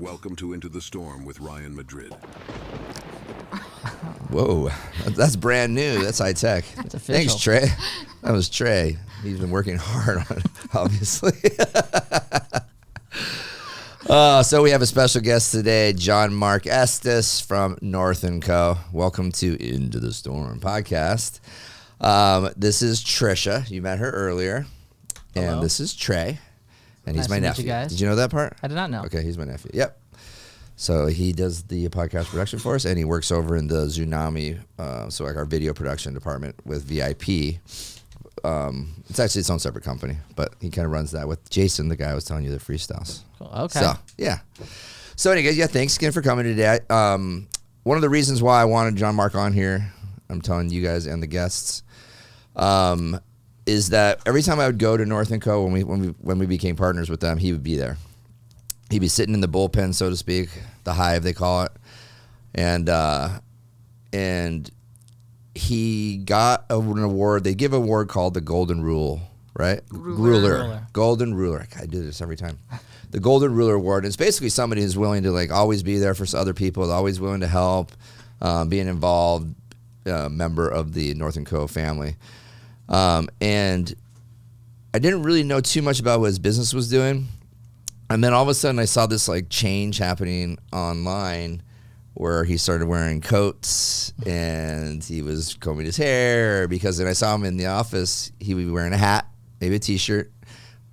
Welcome to Into the Storm with Ryan Madrid. Whoa, that's brand new. That's high tech. That's official. Thanks, Trey. That was Trey. He's been working hard on it, obviously. So we have a special guest today, Jon Mark Estes from North & Co. Welcome to Into the Storm podcast. This is Trisha. You met her earlier. And Hello. This is Trey. And he's Nice my to meet nephew. you guys. Did you know that part? I did not know. Okay, he's my nephew. Yep. So he does the podcast production for us, and he works over in the Tsunami, so like our video production department with VIP. It's actually its own separate company, but he kind of runs that with Jason, the guy I was telling you, the freestyles. Cool. Okay. So, yeah. So anyway, yeah, thanks again for coming today. One of the reasons why I wanted Jon Mark on here, I'm telling you guys and the guests, is that every time I would go to North & Co. when we became partners with them, he would be there. He'd be sitting in the bullpen, so to speak, the hive they call it, and he got an award. They give an award called the Golden Rule, right? Ruler. Golden Ruler. I do this every time. The Golden Ruler Award. It's basically somebody who's willing to like always be there for other people, always willing to help, be an involved member of the North & Co. family. And I didn't really know too much about what his business was doing. And then all of a sudden I saw this like change happening online where he started wearing coats and he was combing his hair, because then I saw him in the office, he would be wearing a hat, maybe a t-shirt,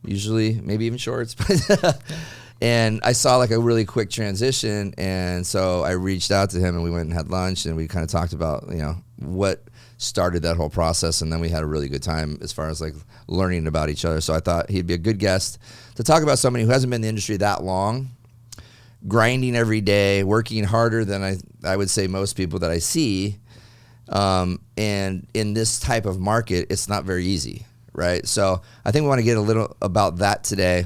usually maybe even shorts. And I saw like a really quick transition. And so I reached out to him and we went and had lunch and we kind of talked about, what started that whole process, and then we had a really good time as far as like learning about each other. So I thought he'd be a good guest to talk about somebody who hasn't been in the industry that long, grinding every day, working harder than I would say most people that I see. And in this type of market, it's not very easy, right? So I think we want to get a little about that today.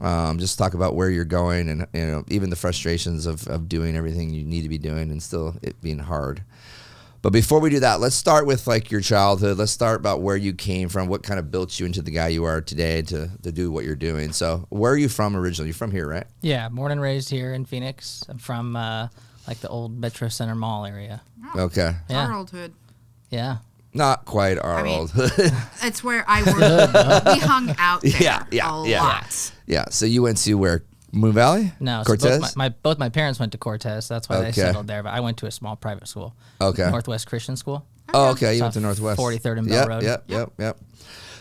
Just talk about where you're going and even the frustrations of doing everything you need to be doing and still it being hard. But before we do that, let's start with like your childhood. Let's start about where you came from, what kind of built you into the guy you are today to do what you're doing. So where are you from originally? You're from here, right? Yeah, born and raised here in Phoenix. I'm from like the old Metro Center Mall area. Oh, Okay. Yeah. Our old hood. Yeah. Not quite our I mean, old. It's where I worked. We hung out there a lot. Yeah. So you went to where? Moon Valley? No, so Cortez? both my parents went to Cortez. That's why they Okay. settled there. But I went to a small private school. Okay. Northwest Christian School. Oh, okay. You So went to Northwest. 43rd and Bell Road. Yep.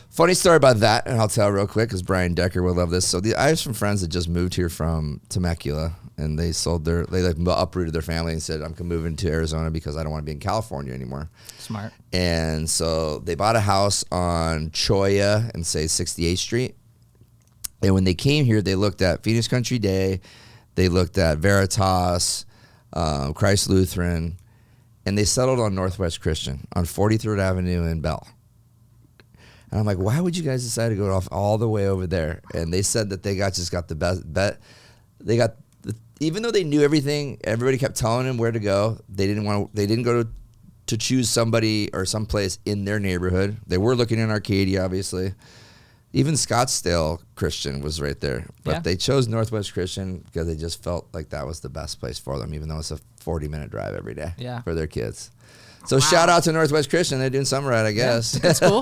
Funny story about that, and I'll tell real quick because Brian Decker will love this. So I have some friends that just moved here from Temecula, and they uprooted their family and said, I'm moving to Arizona because I don't want to be in California anymore. Smart. And so they bought a house on Cholla and say 68th Street. And when they came here, they looked at Phoenix Country Day, they looked at Veritas, Christ Lutheran, and they settled on Northwest Christian on 43rd Avenue in Bell. And I'm like, why would you guys decide to go off all the way over there? And they said that they just got the best bet. Even though they knew everything, everybody kept telling them where to go. They didn't go to choose somebody or someplace in their neighborhood. They were looking in Arcadia, obviously. Even Scottsdale Christian was right there. But they chose Northwest Christian because they just felt like that was the best place for them, even though it's a 40-minute drive every day for their kids. So shout out to Northwest Christian. They're doing something right, I guess. Yeah, it's a good school.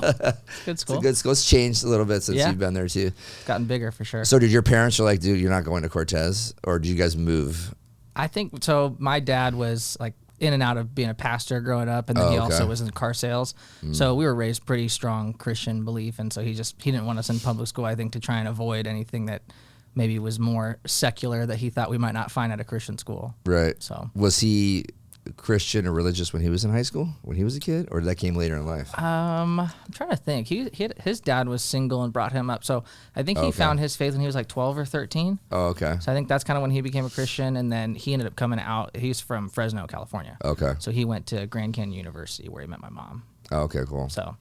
Good school. It's a good school. It's changed a little bit since you've been there, too. It's gotten bigger for sure. So did your parents like, dude, you're not going to Cortez? Or did you guys move? I think so. My dad was like in and out of being a pastor growing up, and then he also was in car sales. So we were raised pretty strong Christian belief, and so he didn't want us in public school, I think, to try and avoid anything that maybe was more secular that he thought we mimight not find at a Christian school. Right. So was he Christian or religious when he was in high school, when he was a kid, or did that came later in life? I'm trying to think. His dad was single and brought him up, so I think he found his faith when he was like 12 or 13. Oh, okay. So I think that's kind of when he became a Christian, and then he ended up coming out. He's from Fresno, California. Okay. So he went to Grand Canyon University where he met my mom. Oh, okay, cool. So,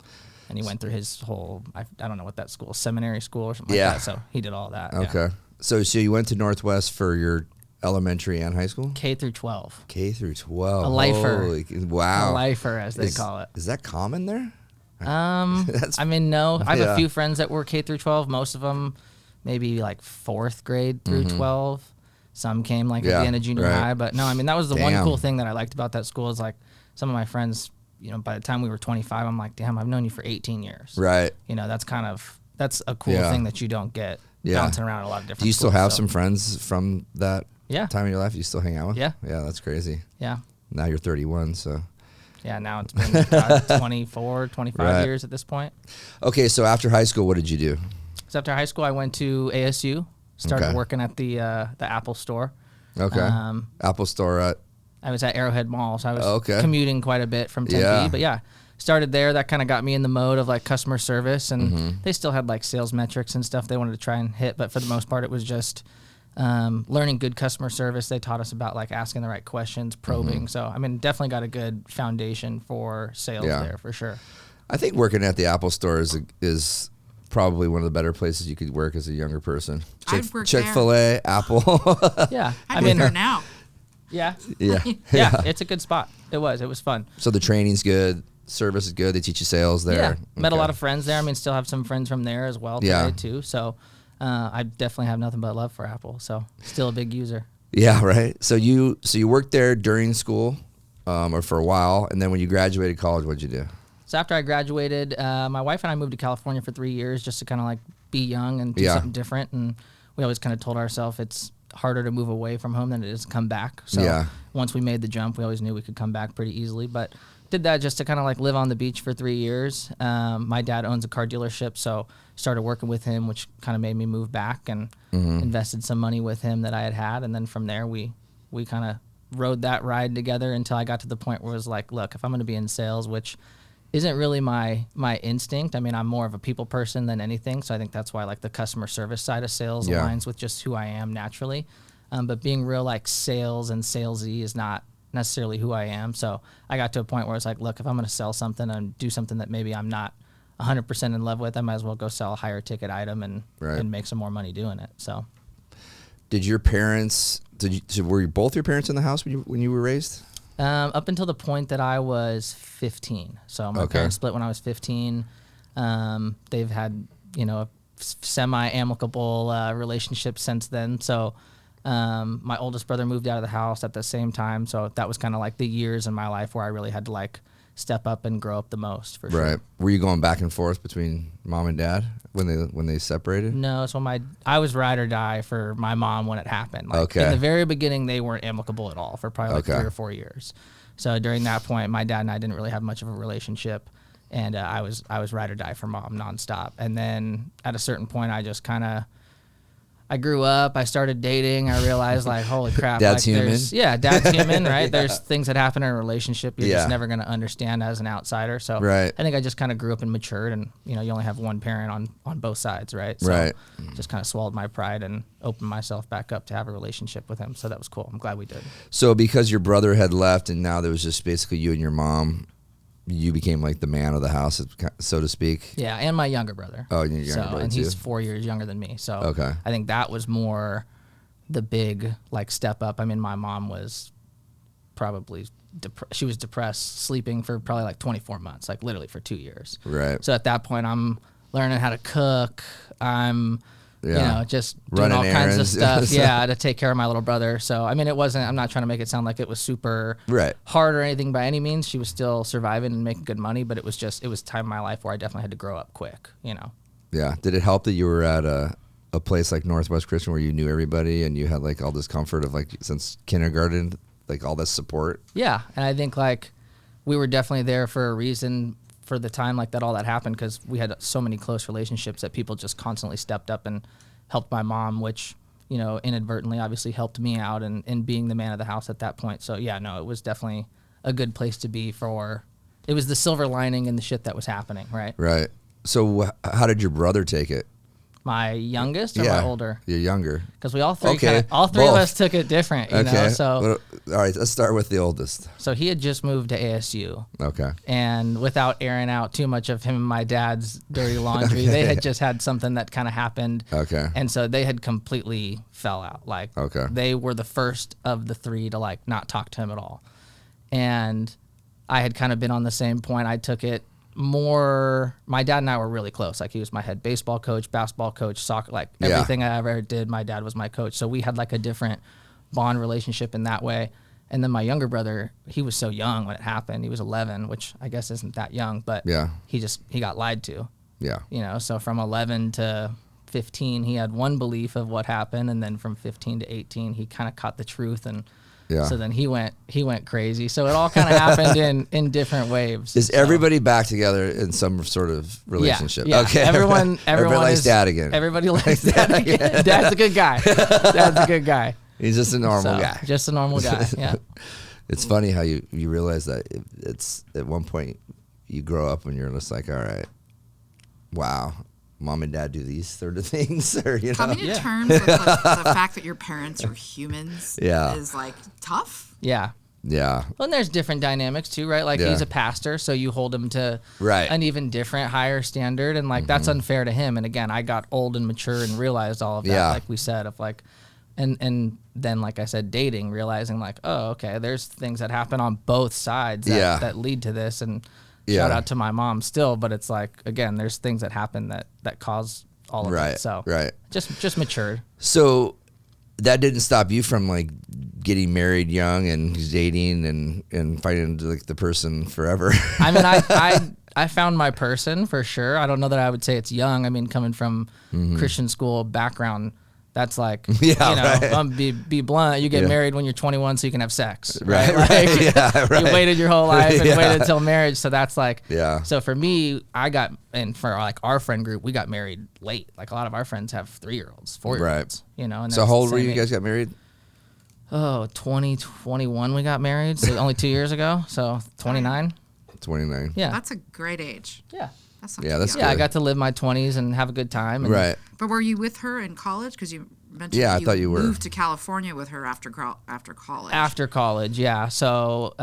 and he went through his whole, I don't know what that school, seminary school or something like that. So he did all that. Okay. Yeah. So you went to Northwest for your elementary and high school? K through 12. K through 12. A lifer. Wow. A lifer, as they call it. Is that common there? I mean, no. I have a few friends that were K through 12. Most of them maybe like 4th grade through 12. some came like at the end of junior high. But no, I mean, that was the one cool thing that I liked about that school is like some of my friends, you know, by the time we were 25, I'm like, damn, I've known you for 18 years. Right. You know, that's a cool thing that you don't get bouncing around a lot of different Do you still schools, have some friends from that time in your life you still hang out with? Yeah. Yeah, that's crazy. Yeah. Now you're 31, so. Yeah, now it's been 24, 25 years at this point. Okay, so after high school, what did you do? So after high school, I went to ASU, started working at the Apple store. Okay. Apple store I was at Arrowhead Mall, so I was commuting quite a bit from Tempe. Yeah. But yeah, started there. That kind of got me in the mode of like customer service, and they still had like sales metrics and stuff they wanted to try and hit. But for the most part, it was just learning good customer service. They taught us about like asking the right questions, probing. So I mean, definitely got a good foundation for sales there for sure. I think working at the Apple store is probably one of the better places you could work as a younger person. Chick-fil-A, Apple. Yeah, I mean, there now. Yeah. Yeah, it's a good spot. It was fun. So the training's good, service is good. They teach you sales there. Yeah, met a lot of friends there. I mean, still have some friends from there as well today too. So I definitely have nothing but love for Apple. So still a big user. Yeah, right. So you worked there during school, or for a while, and then when you graduated college, what'd you do? So after I graduated, my wife and I moved to California for 3 years just to kind of like be young and do something different. And we always kind of told ourselves it's harder to move away from home than it is to come back. So once we made the jump, we always knew we could come back pretty easily. But did that just to kind of like live on the beach for 3 years. My dad owns a car dealership, so started working with him, which kind of made me move back and invested some money with him that I had. And then from there, we kind of rode that ride together until I got to the point where it was like, look, if I'm going to be in sales, which isn't really my instinct. I mean, I'm more of a people person than anything, so I think that's why like the customer service side of sales aligns with just who I am naturally. But being real like sales and salesy is not necessarily who I am. So I got to a point where it's like, look, if I'm going to sell something and do something that maybe I'm not 100% in love with, I might as well go sell a higher ticket item and make some more money doing it. So, did your parents? Were both your parents in the house when you were raised? Up until the point that I was 15. So my parents split when I was 15. They've had, a semi-amicable relationship since then. So my oldest brother moved out of the house at the same time. So that was kind of like the years in my life where I really had to like step up and grow up the most for sure. Right. Were you going back and forth between mom and dad when they separated? No. So I was ride or die for my mom when it happened. Like in the very beginning, they weren't amicable at all for probably like 3 or 4 years. So during that point, my dad and I didn't really have much of a relationship, and I was ride or die for mom nonstop. And then at a certain point, I grew up, I started dating, I realized like, holy crap. Dad's human. Dad's human, right? There's things that happen in a relationship you're just never going to understand as an outsider. So I think I just kind of grew up and matured, and you only have one parent on both sides, right? So just kind of swallowed my pride and opened myself back up to have a relationship with him. So that was cool. I'm glad we did. So because your brother had left and now there was just basically you and your mom, you became like the man of the house, so to speak. Yeah, and my younger brother. Oh, your younger brother and too. He's 4 years younger than me. So I think that was more the big like step up. I mean, my mom was probably she was depressed, sleeping for probably like 24 months, like literally for 2 years. Right. So at that point, I'm learning how to cook. I'm just doing running all kinds of errands. stuff, to take care of my little brother. So, I mean, I'm not trying to make it sound like it was super hard or anything by any means. She was still surviving and making good money, but it was time in my life where I definitely had to grow up quick, Yeah. Did it help that you were at a place like Northwest Christian where you knew everybody and you had like all this comfort of like since kindergarten, like all this support? Yeah. And I think like we were definitely there for a reason for the time like that all that happened, because we had so many close relationships that people just constantly stepped up and helped my mom, which inadvertently obviously helped me out in being the man of the house at that point. So yeah, no, it was definitely a good place to be it was the silver lining in the shit that was happening, right? So how did your brother take it? My youngest or my older? You're younger. Because we all three of us took it different, you know. So all right, let's start with the oldest. So he had just moved to ASU. Okay. And without airing out too much of him and my dad's dirty laundry, they had just had something that kind of happened. Okay. And so they had completely fell out. Like they were the first of the three to like not talk to him at all. And I had kind of been on the same point. I took it more, my dad and I were really close. Like he was my head baseball coach, basketball coach, soccer, like everything I ever did, my dad was my coach. So we had like a different bond relationship in that way. And then my younger brother, he was so young when it happened. He was 11, which I guess isn't that young, but he got lied to. Yeah. You know, so from 11 to 15, he had one belief of what happened, and then from 15 to 18, he kind of caught the truth, and so then he went crazy. So it all kind of happened in different waves. Is everybody back together in some sort of relationship? Yeah. Okay. Everyone likes Dad again. Everybody likes Dad again. Dad's a good guy. Dad's a good guy. He's just a normal guy. Just a normal guy. Yeah. It's funny how you realize that it's at one point you grow up and you're just like, all right, wow, Mom and Dad do these sort of things, or coming to terms with the fact that your parents are humans is like tough. Yeah. Yeah. Well, and there's different dynamics too, right? Like he's a pastor, so you hold him to an even different, higher standard, and like that's unfair to him. And again, I got old and mature and realized all of that, like we said, of like, and then like I said, dating, realizing like, oh, okay, there's things that happen on both sides that lead to this, and shout out to my mom still, but it's like, again, there's things that happen that cause all of it. So just matured. So that didn't stop you from like getting married young and dating and finding like the person forever. I mean, I found my person for sure. I don't know that I would say it's young. I mean, coming from Christian school background, that's like, be blunt. You get married when you're 21 so you can have sex. Right. Like, you waited your whole life and waited until marriage. So that's like, so for me, and for like our friend group, we got married late. Like a lot of our friends have 3-year-olds, 4-year-olds, you know. And so how old were you guys got married? 2021 we got married. So only 2 years ago. So 29. 29. Yeah. That's a great age. Yeah. That's good. I got to live my 20s and have a good time. And But were you with her in college? Because you mentioned I thought you were. Moved to California with her after college. After college, yeah. So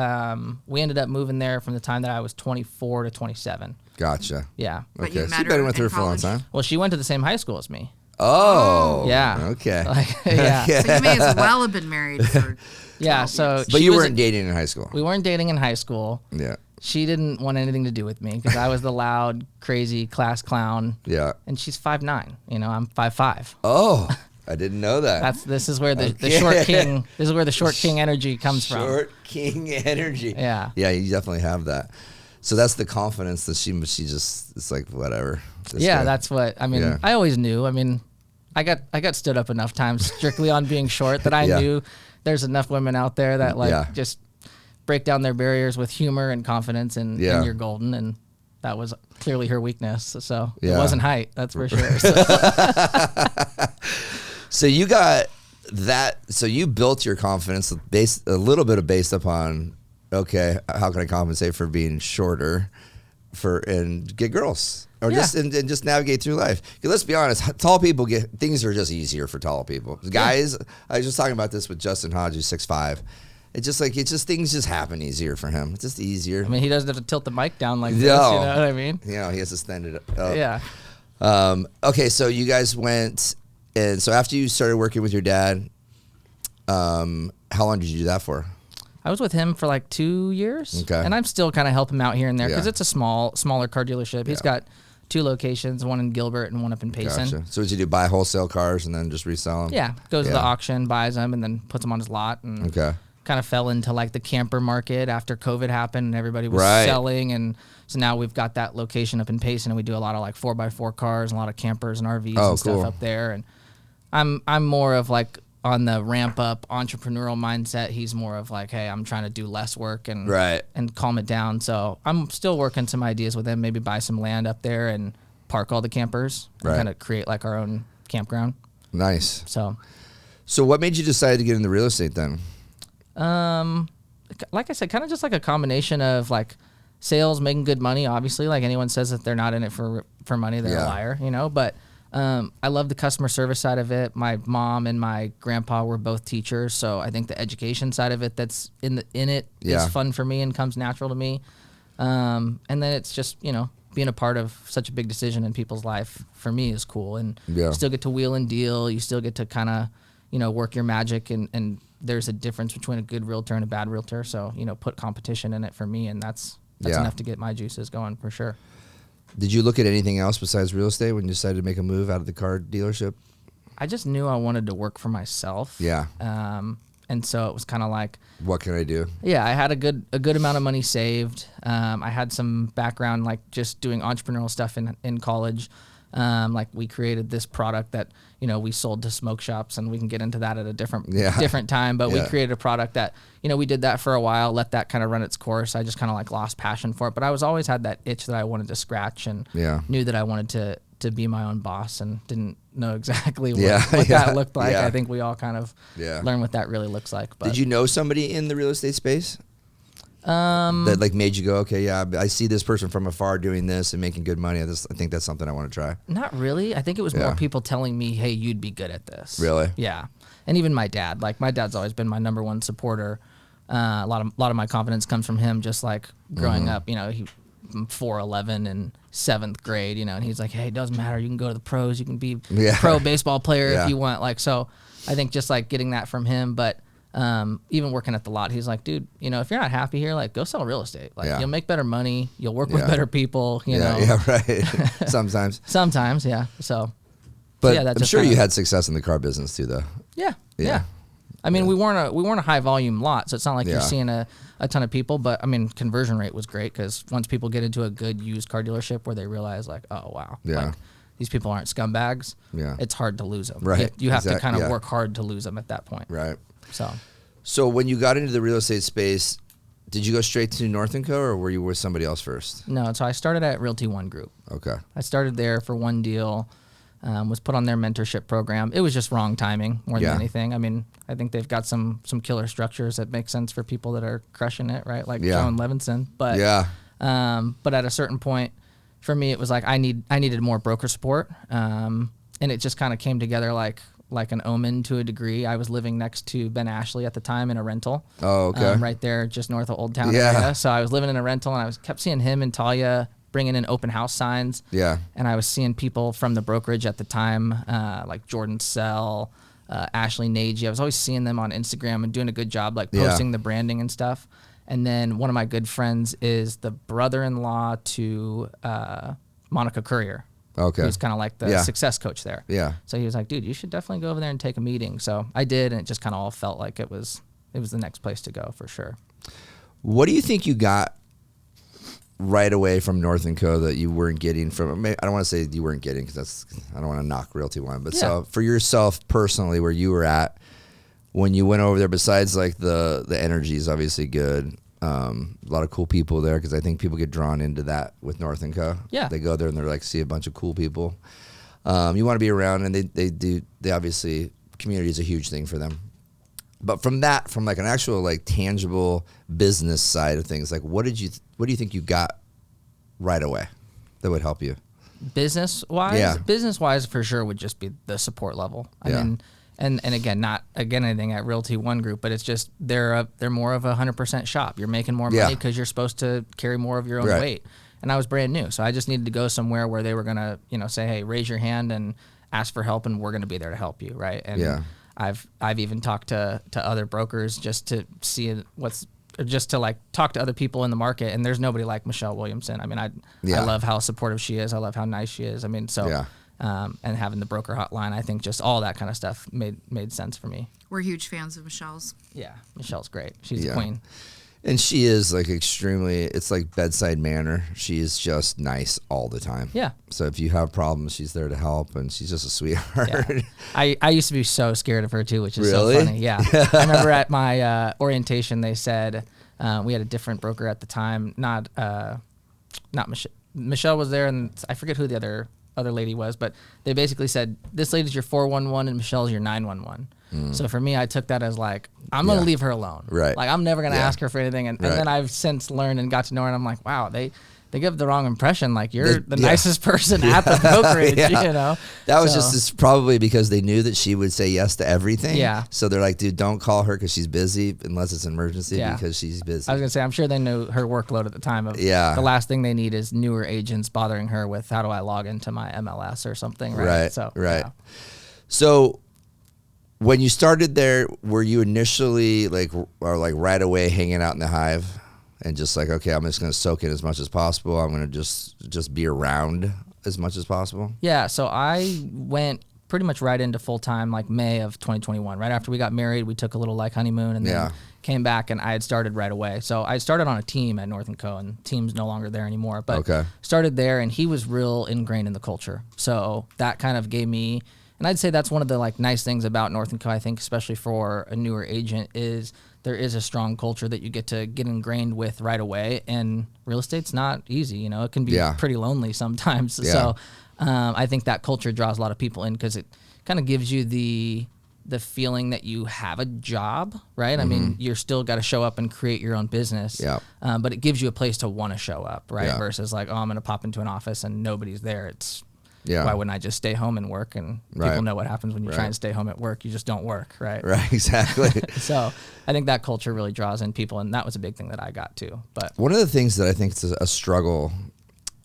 we ended up moving there from the time that I was 24 to 27. Gotcha. Yeah. But you met you've been with her for a long time. Well, she went to the same high school as me. Oh. Yeah. Okay. Yeah. So you may as well have been married for 12 so years. But you weren't dating in high school. We weren't dating in high school. Yeah. She didn't want anything to do with me because I was the loud, crazy class clown. Yeah. And she's 5'9". You know, I'm 5'5". Oh, I didn't know that. This is where the short king. This is where the short king energy comes from. Short king energy. Yeah. Yeah, you definitely have that. So that's the confidence that she just, it's like whatever. That's what I mean. I always knew. I mean, I got stood up enough times strictly on being short that I knew there's enough women out there that like just break down their barriers with humor and confidence, and you're golden. And that was clearly her weakness. So it wasn't height, that's for sure. So you got that. So you built your confidence based based upon, okay, how can I compensate for being shorter and get girls? Or just navigate through life. Let's be honest, tall people things are just easier for tall people. Guys, I was just talking about this with Justin Hodge, who's 6'5". It's just things just happen easier for him. It's just easier. I mean, he doesn't have to tilt the mic down like this. You know what I mean? He has to stand it up. Yeah. Okay, so you guys went, and so after you started working with your dad, how long did you do that for? I was with him for like 2 years. Okay. And I'm still kind of helping him out here and there because it's a smaller car dealership. He's got 2 locations, one in Gilbert and one up in Payson. Gotcha. So what did you do, buy wholesale cars and then just resell them? Yeah. Goes to the auction, buys them, and then puts them on his lot. And kind of fell into like the camper market after COVID happened and everybody was selling. And so now we've got that location up in Payson, and we do a lot of like 4x4 cars and a lot of campers and RVs and stuff up there. And I'm more of like on the ramp up entrepreneurial mindset. He's more of like, hey, I'm trying to do less work and calm it down. So I'm still working some ideas with him, maybe buy some land up there and park all the campers and kind of create like our own campground. Nice. So what made you decide to get into real estate then? Like I said, kind of just like a combination of like sales, making good money. Obviously, like anyone says that they're not in it for money, they're a liar, you know, but I love the customer service side of it. My mom and my grandpa were both teachers, so I think the education side of it that's in it is fun for me and comes natural to me. And then it's just, you know, being a part of such a big decision in people's life for me is cool. And you still get to wheel and deal. You still get to kind of, you know, work your magic, and there's a difference between a good realtor and a bad realtor. So, you know, put competition in it for me, and that's enough to get my juices going for sure. Did you look at anything else besides real estate when you decided to make a move out of the car dealership? I just knew I wanted to work for myself. Yeah. And And so it was kind of like, what can I do? Yeah, I had a good amount of money saved. I had some background, like just doing entrepreneurial stuff in college. Like we created this product that, we sold to smoke shops, and we can get into that at a different time. But we created a product that, we did that for a while, let that kind of run its course. I just kind of like lost passion for it. But I was always had that itch that I wanted to scratch, and knew that I wanted to be my own boss, and didn't know exactly what that looked like. I think we all kind of learn what that really looks like. But did you know somebody in the real estate space? That like made you go, okay, I see this person from afar doing this and making good money. I think that's something I want to try. Not really. I think it was more people telling me, hey, you'd be good at this. Really? Yeah. And even my dad. Like my dad's always been my number one supporter. A lot of my confidence comes from him. Just like growing up, he 4'11" in 7th grade, and he's like, hey, it doesn't matter. You can go to the pros. You can be a pro baseball player if you want. Like, so I think just like getting that from him, but even working at the lot, he's like, dude, if you're not happy here, like go sell real estate. Like you'll make better money. You'll work with better people, you know? Yeah, right. Sometimes, yeah. So, but I'm sure you had success in the car business too, though. Yeah. I mean, we weren't a high volume lot, so it's not like you're seeing a ton of people. But I mean, conversion rate was great because once people get into a good used car dealership where they realize like, oh wow, like these people aren't scumbags. Yeah, it's hard to lose them. Right, you have to kind of work hard to lose them at that point. Right. So when you got into the real estate space, did you go straight to North & Co. or were you with somebody else first? No, so I started at Realty One Group. Okay. I started there for one deal. Was put on their mentorship program. It was just wrong timing more than anything. I mean, I think they've got some killer structures that make sense for people that are crushing it, right? Like Joan Levinson. But but at a certain point, for me, it was like I needed more broker support, and it just kind of came together like an omen to a degree. I was living next to Ben Ashley at the time in a rental. Oh, okay. Right there, just north of Old Town area. So I was living in a rental, and I kept seeing him and Talia bringing in open house signs. Yeah. And I was seeing people from the brokerage at the time, like Jordan Sell, Ashley Nagy. I was always seeing them on Instagram and doing a good job, like posting the branding and stuff. And then one of my good friends is the brother-in-law to Monica Courier. Okay. Who's kind of like the success coach there. Yeah. So he was like, dude, you should definitely go over there and take a meeting. So I did, and it just kind of all felt like it was the next place to go for sure. What do you think you got right away from North & Co. that you weren't getting from? I don't want to say you weren't getting because I don't want to knock Realty One, but so for yourself personally, where you were at when you went over there, besides like the energy is obviously good. A lot of cool people there because I think people get drawn into that with North & Co. Yeah, they go there and they're like see a bunch of cool people. You want to be around, and they obviously community is a huge thing for them. But from like an actual like tangible business side of things, like what do you think you got right away that would help you? Business wise, for sure would just be the support level. I mean, and again, not anything at Realty One Group, but it's just they're more of a 100% shop. You're making more money because you're supposed to carry more of your own weight. And I was brand new, so I just needed to go somewhere where they were gonna, say, hey, raise your hand and ask for help, and we're gonna be there to help you, right? And I've even talked to other brokers just to see just to like talk to other people in the market, and there's nobody like Michelle Williamson. I mean, I love how supportive she is. I love how nice she is. I mean, so and having the broker hotline, I think just all that kind of stuff made sense for me. We're huge fans of Michelle's. Yeah, Michelle's great. She's a queen. And she is like extremely, it's like bedside manner. She is just nice all the time. Yeah. So if you have problems, she's there to help, and she's just a sweetheart. Yeah. I used to be so scared of her too, which is so funny. Yeah. I remember at my orientation, they said we had a different broker at the time, not Michelle. Michelle was there, and I forget who the other lady was, but they basically said, this lady's your 411 and Michelle's your 911. So for me, I took that as like, I'm going to leave her alone. Right. Like, I'm never going to ask her for anything. And then I've since learned and got to know her, and I'm like, wow, they give the wrong impression. Like, you're the nicest person at the brokerage, That was just probably because they knew that she would say yes to everything. Yeah. So they're like, dude, don't call her because she's busy unless it's an emergency because she's busy. I was going to say, I'm sure they knew her workload at the time. The last thing they need is newer agents bothering her with, how do I log into my MLS or something, right? So when you started there, were you initially like right away hanging out in the hive and just like, okay, I'm just going to soak in as much as possible. I'm going to just be around as much as possible? Yeah. So I went pretty much right into full time, like May of 2021. Right after we got married, we took a little like honeymoon and then came back, and I had started right away. So I started on a team at North & Co, and the team's no longer there anymore, but started there, and he was real ingrained in the culture. So that kind of gave me, and I'd say that's one of the like nice things about North & Co, I think, especially for a newer agent, is there is a strong culture that you get to get ingrained with right away. And real estate's not easy, you know, it can be pretty lonely sometimes. So I think that culture draws a lot of people in because it kind of gives you the feeling that you have a job, right? I mean, you're still got to show up and create your own business, but it gives you a place to want to show up, right? Versus like, oh, I'm going to pop into an office and nobody's there. It's why wouldn't I just stay home and work? And people know what happens when you try and stay home at work. You just don't work, right? Right, exactly. So I think that culture really draws in people, and that was a big thing that I got too. But one of the things that I think is a struggle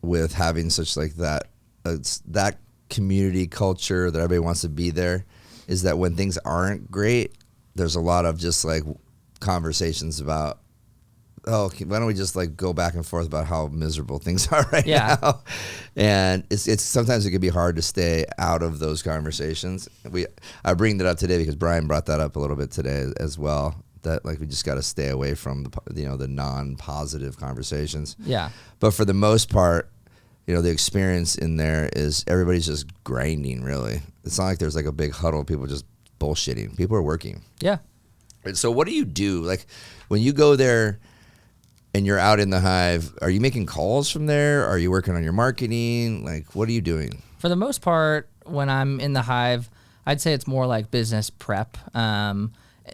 with having such like that, that community culture that everybody wants to be there, is that when things aren't great, there's a lot of just like conversations about, oh, why don't we just like go back and forth about how miserable things are right now? And it's sometimes it can be hard to stay out of those conversations. I bring that up today because Brian brought that up a little bit today as well. That like we just got to stay away from the non-positive conversations. Yeah. But for the most part, the experience in there is everybody's just grinding, really. It's not like there's like a big huddle of people just bullshitting. People are working. Yeah. And so what do you do? Like when you go there and you're out in the hive, are you making calls from there? Are you working on your marketing? Like what are you doing? For the most part, when I'm in the hive, I'd say it's more like business prep.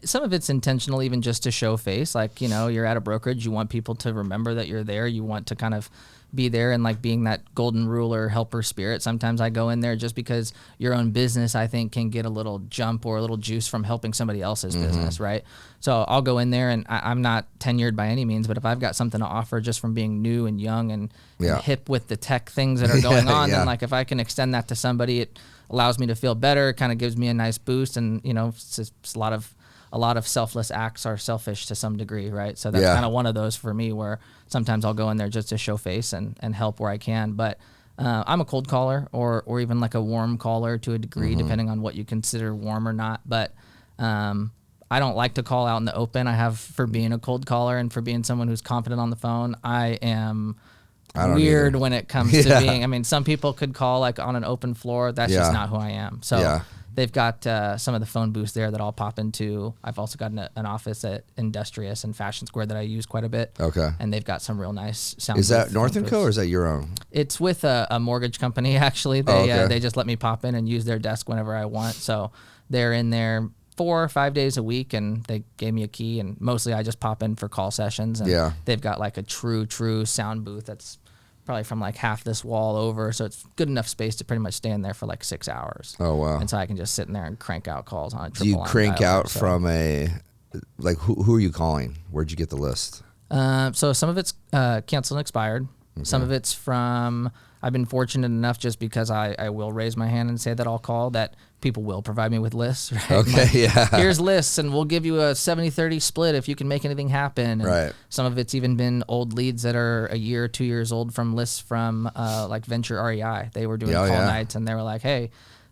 Some of it's intentional, even just to show face. Like, you're at a brokerage, you want people to remember that you're there. You want to kind of be there and like being that golden ruler helper spirit. Sometimes I go in there just because your own business, I think, can get a little jump or a little juice from helping somebody else's business, right? So I'll go in there, and I'm not tenured by any means, but if I've got something to offer just from being new and young and hip with the tech things that are going on, then like if I can extend that to somebody, it allows me to feel better. It kind of gives me a nice boost, and it's a lot of selfless acts are selfish to some degree, right? So that's kind of one of those for me where sometimes I'll go in there just to show face and help where I can. But I'm a cold caller or even like a warm caller to a degree, depending on what you consider warm or not. But I don't like to call out in the open. I have, for being a cold caller and for being someone who's confident on the phone, I am weird when it comes to being, I mean, some people could call like on an open floor. That's just not who I am. So they've got some of the phone booths there that I'll pop into. I've also got an office at Industrious and Fashion Square that I use quite a bit. Okay. And they've got some real nice sound. Is that North & Co or is that your own? It's with a mortgage company, actually. They just let me pop in and use their desk whenever I want. So they're in there 4 or 5 days a week, and they gave me a key, and mostly I just pop in for call sessions. And they've got like a true sound booth that's probably from like half this wall over, so it's good enough space to pretty much stay in there for like 6 hours. Oh wow! And so I can just sit in there and crank out calls on a triple. Do you crank out from a like who are you calling? Where'd you get the list? So some of it's canceled and expired. Okay. Some of it's from, I've been fortunate enough just because I will raise my hand and say that I'll call, that people will provide me with lists, right? Okay, here's lists, and we'll give you a 70-30 split if you can make anything happen. And right. Some of it's even been old leads that are a year or 2 years old from lists from like Venture REI. They were doing call nights, and they were like, hey,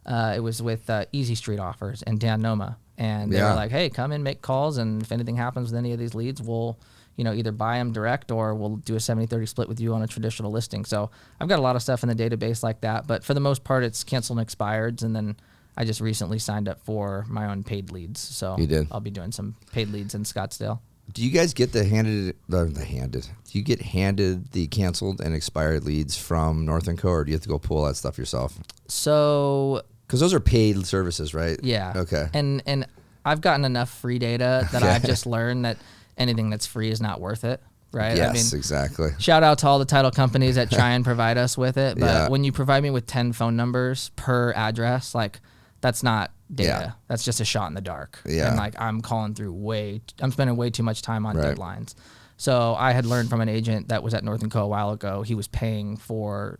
it was with Easy Street Offers and Dan Noma. And they were like, hey, come in, make calls, and if anything happens with any of these leads, we'll either buy them direct or we'll do a 70-30 split with you on a traditional listing. So I've got a lot of stuff in the database like that, but for the most part, it's canceled and expireds. And then I just recently signed up for my own paid leads. So I'll be doing some paid leads in Scottsdale. Do you guys get do you get handed the canceled and expired leads from North & Co, or do you have to go pull that stuff yourself? So, because those are paid services, right? Yeah. Okay. And I've gotten enough free data that I've just learned that anything that's free is not worth it, right? Yes, exactly. Shout out to all the title companies that try and provide us with it, but when you provide me with 10 phone numbers per address, like that's not data. Yeah. That's just a shot in the dark. Yeah. And like I'm spending way too much time on deadlines. So I had learned from an agent that was at North & Co a while ago. He was paying for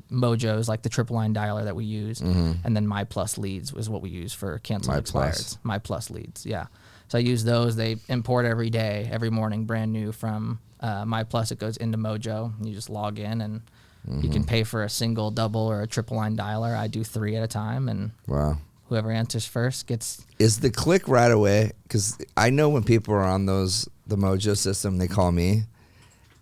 Mojos, like the triple line dialer that we use, and then My Plus leads was what we use for canceled expireds. My Plus leads, yeah. So I use those. They import every day, every morning, brand new from My Plus. It goes into Mojo. And you just log in and You can pay for a single, double, or a triple line dialer. I do 3 at a time, and whoever answers first gets. Is the click right away? Because I know when people are on the Mojo system, they call me.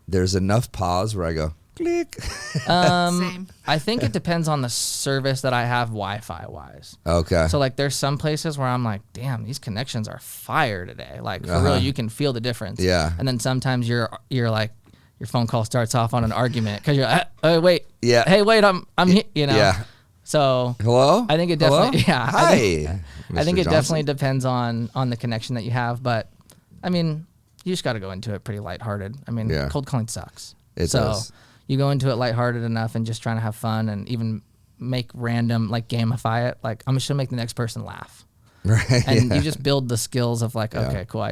There's enough pause where I go click. Same. I think it depends on the service that I have Wi-Fi wise. Okay. So like there's some places where I'm like, damn, these connections are fire today. Like for real, you can feel the difference. Yeah. And then sometimes you're like, your phone call starts off on an argument because you're like, oh, wait. Yeah. Hey, wait, I'm here, you know. Yeah. So hello. I think it definitely. Hello? Yeah. Hi. I think Mr. it Johnson? definitely depends on the connection that you have, but I mean, you just got to go into it pretty lighthearted. I mean, cold calling sucks. It does. You go into it lighthearted enough and just trying to have fun and even make random, like gamify it. Like, I'm just going to make the next person laugh. Right. And you just build the skills of like, okay, cool.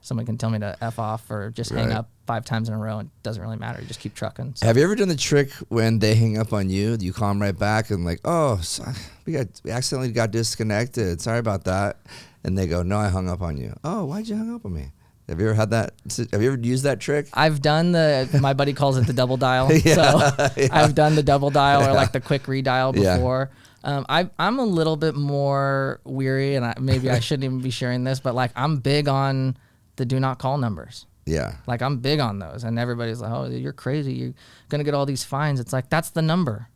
Someone can tell me to F off or just hang up 5 times in a row. And it doesn't really matter. You just keep trucking. So. Have you ever done the trick when they hang up on you? You call them right back and like, oh, we accidentally got disconnected. Sorry about that. And they go, no, I hung up on you. Oh, why'd you hang up on me? Have you ever had that? Have you ever used that trick? I've done my buddy calls it the double dial. I've done the double dial or like the quick redial before. I'm a little bit more weary, and maybe I shouldn't even be sharing this, but like I'm big on the do not call numbers. Yeah. Like I'm big on those, and everybody's like, oh, you're crazy. You're going to get all these fines. It's like, that's the number.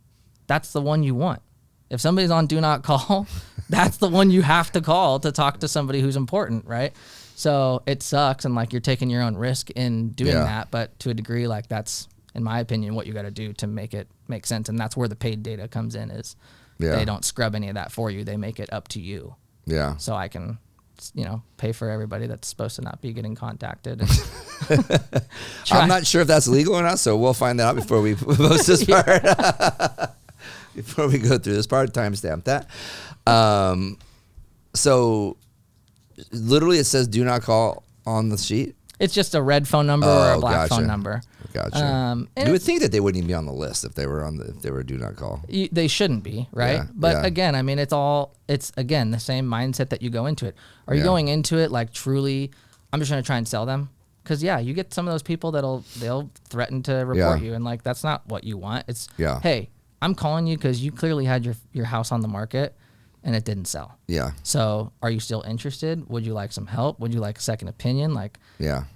That's the one you want. If somebody's on do not call, that's the one you have to call to talk to somebody who's important, right? So it sucks, and like you're taking your own risk in doing that, but to a degree, like that's, in my opinion, what you got to do to make it make sense, and that's where the paid data comes in. Is they don't scrub any of that for you; they make it up to you. Yeah. So I can, pay for everybody that's supposed to not be getting contacted. And I'm not sure if that's legal or not, so we'll find that out before we post this part. Before we go through this part, timestamp that. So. Literally, it says "do not call" on the sheet. It's just a red phone number or a black phone number. Gotcha. You would think that they wouldn't even be on the list if they were "do not call." They shouldn't be, right? Yeah, but again, I mean, it's again the same mindset that you go into it. Are you going into it like truly? I'm just going to try and sell them, because you get some of those people they'll threaten to report you, and like that's not what you want. It's hey, I'm calling you because you clearly had your house on the market and it didn't sell. Yeah. So are you still interested? Would you like some help? Would you like a second opinion? Like,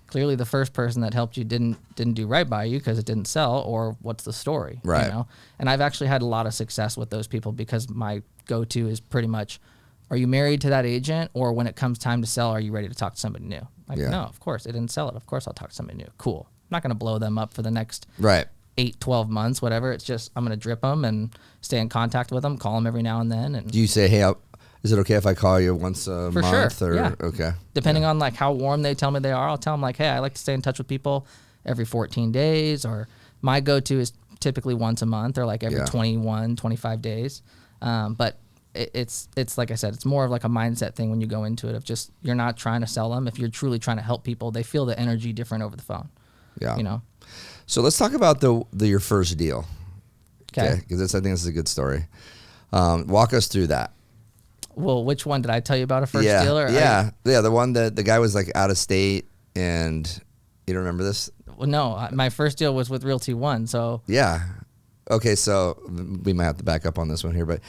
clearly the first person that helped you didn't do right by you because it didn't sell, or what's the story? Right. And I've actually had a lot of success with those people, because my go-to is pretty much, are you married to that agent? Or when it comes time to sell, are you ready to talk to somebody new? Like, no, of course, it didn't sell it. Of course I'll talk to somebody new. Cool. I'm not going to blow them up for the next 8, 12 months, whatever. It's just, I'm going to drip them and stay in contact with them, call them every now and then. And do you say, hey, is it okay if I call you once a month? Sure. Or, okay. Depending on like how warm they tell me they are, I'll tell them like, hey, I like to stay in touch with people every 14 days, or my go-to is typically once a month, or like every 21, 25 days. But it's like I said, it's more of like a mindset thing when you go into it, of just, you're not trying to sell them. If you're truly trying to help people, they feel the energy different over the phone. Yeah. So let's talk about your first deal. Okay. Because I think this is a good story. Walk us through that. Well, which one did I tell you about, a first deal? Or the one that the guy was like out of state, and you don't remember this? Well, no, my first deal was with Realty One. So okay, so we might have to back up on this one here, but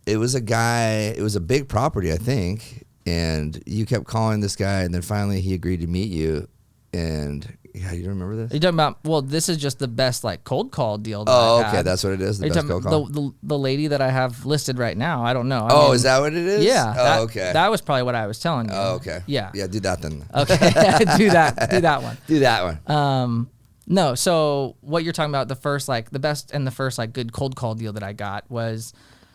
it was a guy. It was a big property, I think, and you kept calling this guy, and then finally he agreed to meet you. And you don't remember this? Are you talking about? Well, this is just the best like cold call deal. That okay, that's what it is. The best cold call. The lady that I have listed right now. I don't know. I mean, is that what it is? Yeah. Okay. That was probably what I was telling you. Oh, okay. Yeah. Yeah. Do that then. Okay. do that one. Do that one. No. So what you're talking about, the best and the first like good cold call deal that I got was,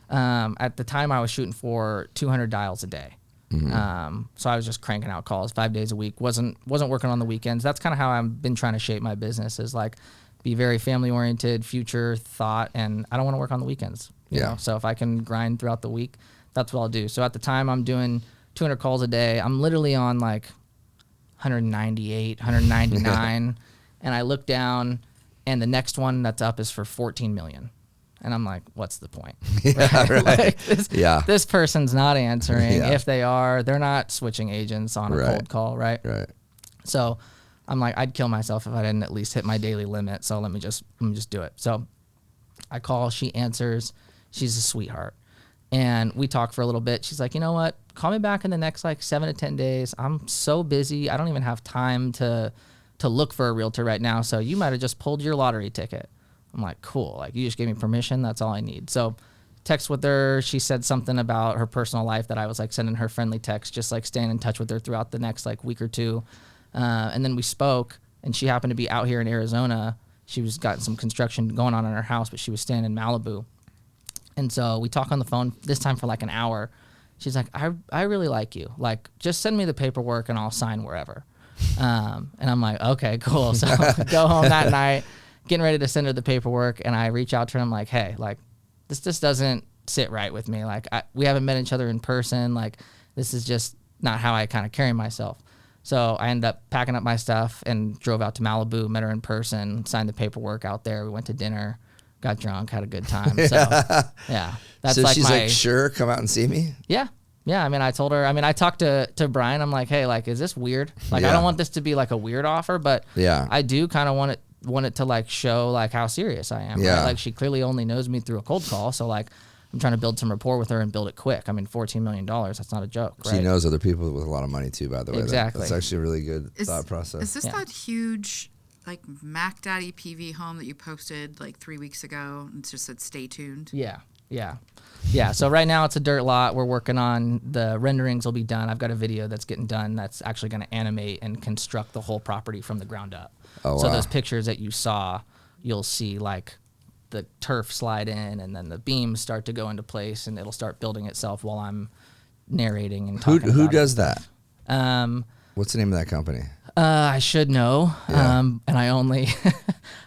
at the time I was shooting for 200 dials a day. Mm-hmm. So I was just cranking out calls 5 days a week. Wasn't working on the weekends. That's kind of how I've been trying to shape my business, is like be very family oriented, future thought, and I don't want to work on the weekends. You know? So if I can grind throughout the week, that's what I'll do. So at the time I'm doing 200 calls a day. I'm literally on like 198, 199, and I look down, and the next one that's up is for 14 million. And I'm like, what's the point? Like this person's not answering. If they are, they're not switching agents on a cold call, right? So I'm like, I'd kill myself if I didn't at least hit my daily limit. So let me just do it. So I call, she answers. She's a sweetheart. And we talk for a little bit. She's like, you know what? Call me back in the next like 7 to 10 days. I'm so busy. I don't even have time to look for a realtor right now. So you might have just pulled your lottery ticket. I'm like, cool. Like, you just gave me permission. That's all I need. So text with her. She said something about her personal life that I was like sending her friendly text, just like staying in touch with her throughout the next like week or two. And then we spoke, and she happened to be out here in Arizona. She was got some construction going on in her house, but she was staying in Malibu. And so we talk on the phone this time for like an hour. She's like, I really like you. Like, just send me the paperwork and I'll sign wherever. And I'm like, okay, cool. So go home that night, getting ready to send her the paperwork. And I reach out to her. I'm like, hey, like, this just doesn't sit right with me. Like, we haven't met each other in person. Like, this is just not how I kind of carry myself. So I ended up packing up my stuff and drove out to Malibu, met her in person, signed the paperwork out there. We went to dinner, got drunk, had a good time. So, yeah. That's so like she's like, sure, come out and see me? Yeah. Yeah, I mean, I told her, I talked to Brian. I'm like, hey, like, is this weird? Like, I don't want this to be like a weird offer, but I do kind of want it to like show like how serious I am. Yeah. Right? Like, she clearly only knows me through a cold call. So like, I'm trying to build some rapport with her and build it quick. I mean, $14 million, that's not a joke, right? She knows other people with a lot of money too, by the way. Exactly. That's actually a really good thought process. Is this that huge like Mac Daddy PV home that you posted like 3 weeks ago and just said stay tuned? Yeah, so right now it's a dirt lot. We're working on the renderings will be done. I've got a video that's getting done that's actually going to animate and construct the whole property from the ground up. Oh, so wow. those pictures that you saw, you'll see like the turf slide in and then the beams start to go into place and it'll start building itself while I'm narrating and talking Who about does it. that? What's the name of that company? I should know. Yeah. And I only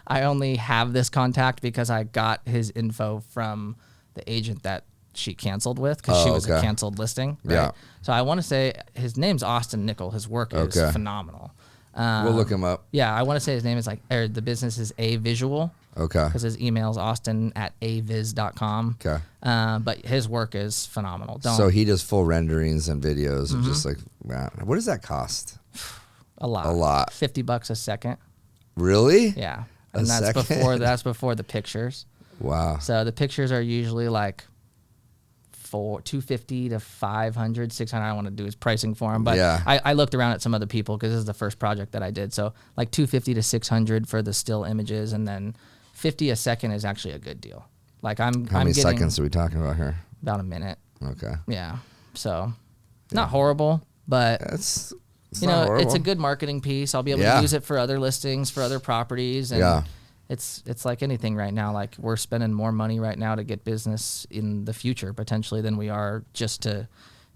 I only have this contact because I got his info from the agent that she canceled with because she was a canceled listing. Right? Yeah. So I want to say his name's Austin Nickel. His work is phenomenal. We'll look him up. Yeah, I want to say his name is like, or the business is A Visual. Okay. Because his email's austin@aviz.com. Okay. But his work is phenomenal. So he does full renderings and videos of just like, wow. What does that cost? A lot. $50 a second. Really? Yeah. And that's before the pictures. Wow. So the pictures are usually like $250 to $500, $600. I don't want to do his pricing for him, but I looked around at some other people because this is the first project that I did. So like $250 to $600 for the still images, and then $50 a second is actually a good deal. Like how many seconds are we talking about here? About a minute. Okay. Yeah. So not horrible, but it's it's a good marketing piece. I'll be able to use it for other listings, for other properties, and it's like anything right now. Like, we're spending more money right now to get business in the future potentially than we are just to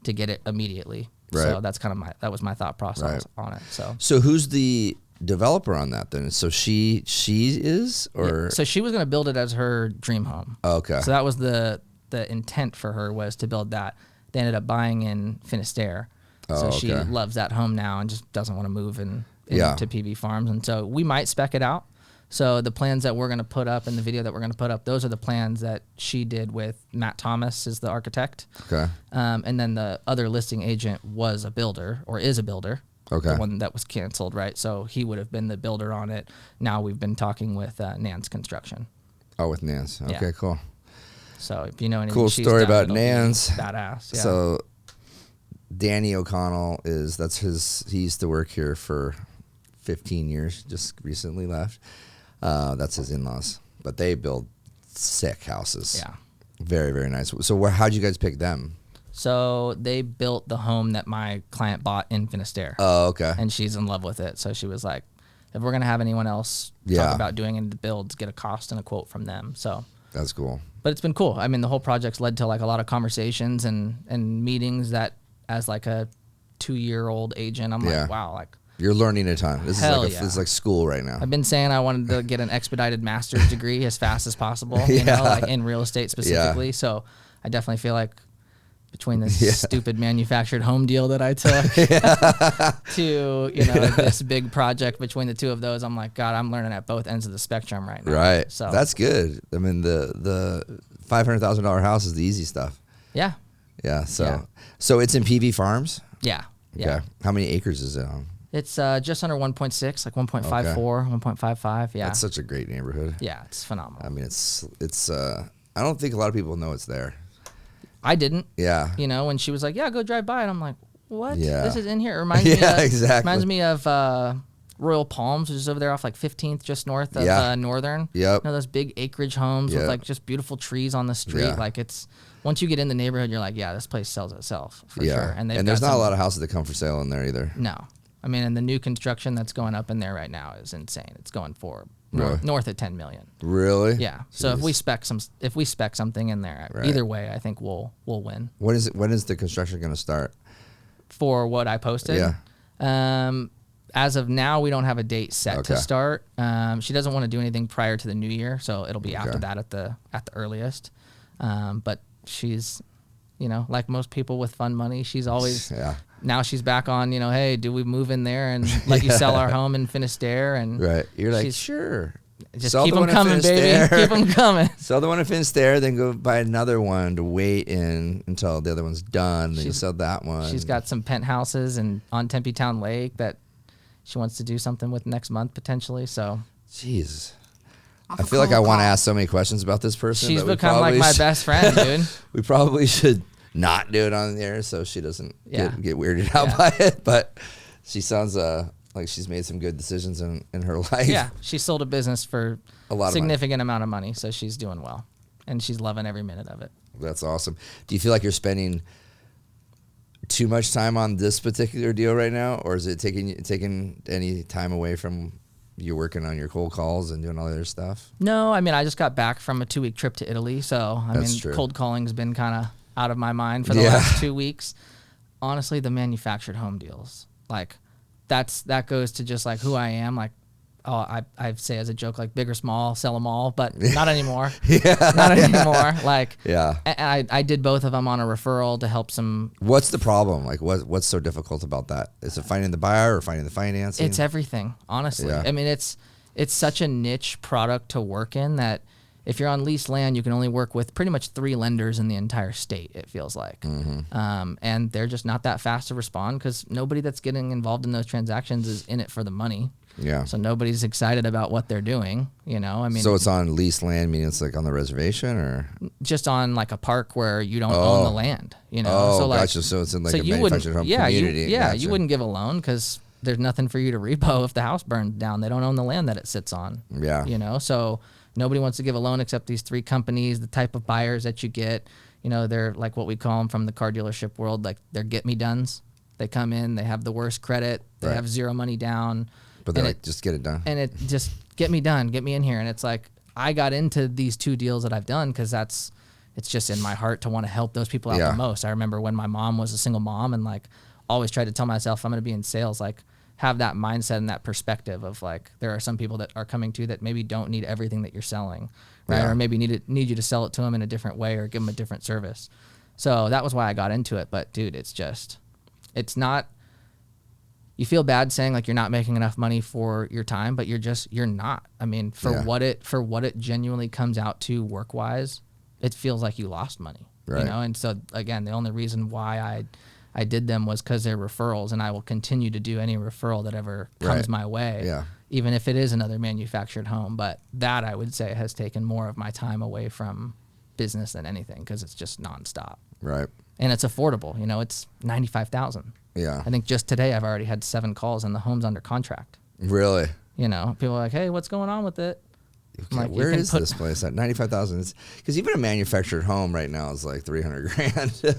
get it immediately. Right. So that's kind of that was my thought process on it. So who's the developer on that then? So she is, or so she was going to build it as her dream home. Oh, okay. So that was the intent for her, was to build that. They ended up buying in Finisterre. So she loves that home now and just doesn't want to move into PV farms. And so we might spec it out. So the plans that we're going to put up in the video that we're going to put up, those are the plans that she did with Matt Thomas is the architect. Okay. And then the other listing agent was a builder, or is a builder. Okay. The one that was canceled, right? So he would have been the builder on it. Now we've been talking with Nance Construction. Oh, with Nance. Okay, cool. So if you know anything, cool story about Nance. Badass. Yeah. So Danny O'Connell he used to work here for 15 years, just recently left. That's his in-laws, but they build sick houses. Yeah. Very, very nice. So how'd you guys pick them? So they built the home that my client bought in Finisterre. Oh, okay. And she's in love with it. So she was like, if we're going to have anyone else talk about doing any builds, get a cost and a quote from them. So that's cool. But it's been cool. I mean, the whole project's led to like a lot of conversations and meetings that, as like a 2-year-old agent, I'm like, wow, like, you're learning a ton. This is like school right now. I've been saying I wanted to get an expedited master's degree as fast as possible, you know, like in real estate specifically. Yeah. So I definitely feel like between this stupid manufactured home deal that I took to, this big project, between the two of those, I'm like, God, I'm learning at both ends of the spectrum right now. Right. So that's good. I mean, the $500,000 house is the easy stuff. Yeah. Yeah. So it's in PV farms? Yeah. Okay. How many acres is it on? It's just under 1.6, like 1.54, 1.55. Yeah. That's such a great neighborhood. Yeah, it's phenomenal. I mean, it's. I don't think a lot of people know it's there. I didn't. Yeah. You know, when she was like, "Yeah, go drive by," and I'm like, "What? Yeah. This is in here." It reminds me. Exactly. Reminds me of Royal Palms, which is over there off like 15th, just north of Northern. Yep. You know those big acreage homes with Yep. like just beautiful trees on the street. Yeah. Like it's once you get in the neighborhood, you're like, yeah, this place sells itself for sure. And there's not a lot of houses that come for sale in there either. No, I mean, and the new construction that's going up in there right now is insane. It's going for Really? north of 10 million. Really? Yeah. So if we spec something in there, either way, I think we'll win. When is the construction going to start? For what I posted? Yeah. As of now, we don't have a date set to Okay. start. She doesn't want to do anything prior to the new year, so it'll be after that at the earliest. But she's, you know, like most people with fun money, she's always now she's back on, you know, hey, do we move in there and let you sell our home in Finisterre? And You're like, sure. Just Sell keep the them one in coming, baby. Finisterre. Keep them coming. Sell the one in Finisterre, then go buy another one to wait in until the other one's done. Then you sell that one. She's got some penthouses on Tempe Town Lake that she wants to do something with next month potentially. So, jeez. I feel like I want to ask so many questions about this person. She's become like my best friend, dude. We probably should not do it on the air so she doesn't get weirded out by it. But she sounds like she's made some good decisions in her life. Yeah, she sold a business for a significant amount of money, so she's doing well, and she's loving every minute of it. That's awesome. Do you feel like you're spending too much time on this particular deal right now, or is it taking any time away from you working on your cold calls and doing all the other stuff? No, I mean, I just got back from a 2-week trip to Italy, so True. Cold calling's been kind of out of my mind for the last 2 weeks. Honestly, the manufactured home deals, like that goes to just like who I am. Like, I say as a joke, like big or small, sell them all, but not anymore. Not anymore. Like, and I did both of them on a referral to help some. What's the problem? Like, what's so difficult about that? Is it finding the buyer or finding the financing? It's everything, honestly. Yeah. I mean, it's such a niche product to work in that if you're on leased land, you can only work with pretty much 3 lenders in the entire state, it feels like. Mm-hmm. And they're just not that fast to respond because nobody that's getting involved in those transactions is in it for the money. Yeah. So nobody's excited about what they're doing, you know? I mean, so it's on leased land, meaning it's like on the reservation or? Just on like a park where you don't own the land, you know? Oh, so like, gotcha. So it's in like a manufactured home community. You wouldn't give a loan because there's nothing for you to repo if the house burned down. They don't own the land that it sits on. Yeah. You know, so nobody wants to give a loan except these 3 companies. The type of buyers that you get, you know, they're like what we call them from the car dealership world, like they're get-me-dones. They come in, they have the worst credit, they have 0 money down. But they're like, just get it done. And it just, get me done, get me in here. And it's like, I got into these 2 deals that I've done because it's just in my heart to want to help those people out the most. I remember when my mom was a single mom and like always tried to tell myself I'm going to be in sales, like have that mindset and that perspective of like, there are some people that are coming to that maybe don't need everything that you're selling, right? Or maybe need you to sell it to them in a different way or give them a different service. So that was why I got into it. But dude, it's not, you feel bad saying like you're not making enough money for your time, but you're not. I mean, for what it genuinely comes out to work wise, it feels like you lost money, you know? And so again, the only reason why I did them was because they're referrals, and I will continue to do any referral that ever comes my way, even if it is another manufactured home. But that I would say has taken more of my time away from business than anything because it's just nonstop. Right. And it's affordable, you know, it's $95,000. Yeah. I think just today I've already had 7 calls and the home's under contract. Really? You know, people are like, hey, what's going on with it? Okay, like, where is this place at? 95,000. Because even a manufactured home right now is like $300,000.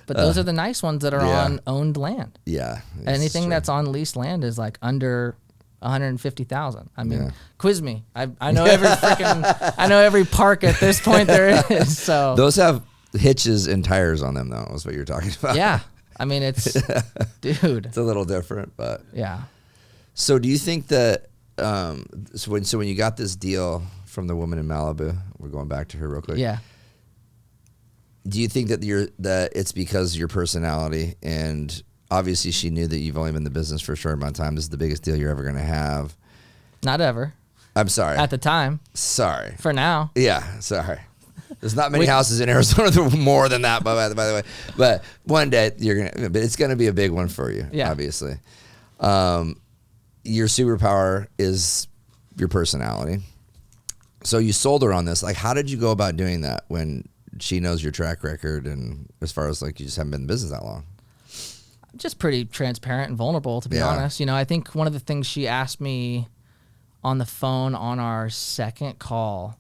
But those are the nice ones that are on owned land. Yeah. Anything that's on leased land is like under 150,000. I mean, quiz me. I know every I know every park at this point there is. So those have hitches and tires on them, though. Is what you're talking about. Yeah. I mean, it's, dude. It's a little different, but yeah. So do you think that so when you got this deal from the woman in Malibu, we're going back to her real quick. Yeah. Do you think that it's because of your personality, and obviously she knew that you've only been in the business for a short amount of time. This is the biggest deal you're ever going to have. Not ever. I'm sorry. At the time. Sorry. For now. Yeah. Sorry. There's not many houses in Arizona that are more than that, by the way. But one day but it's going to be a big one for you, obviously. Your superpower is your personality. So you sold her on this. Like, how did you go about doing that when she knows your track record and as far as like you just haven't been in business that long? Just pretty transparent and vulnerable, to be honest. You know, I think one of the things she asked me on the phone on our second call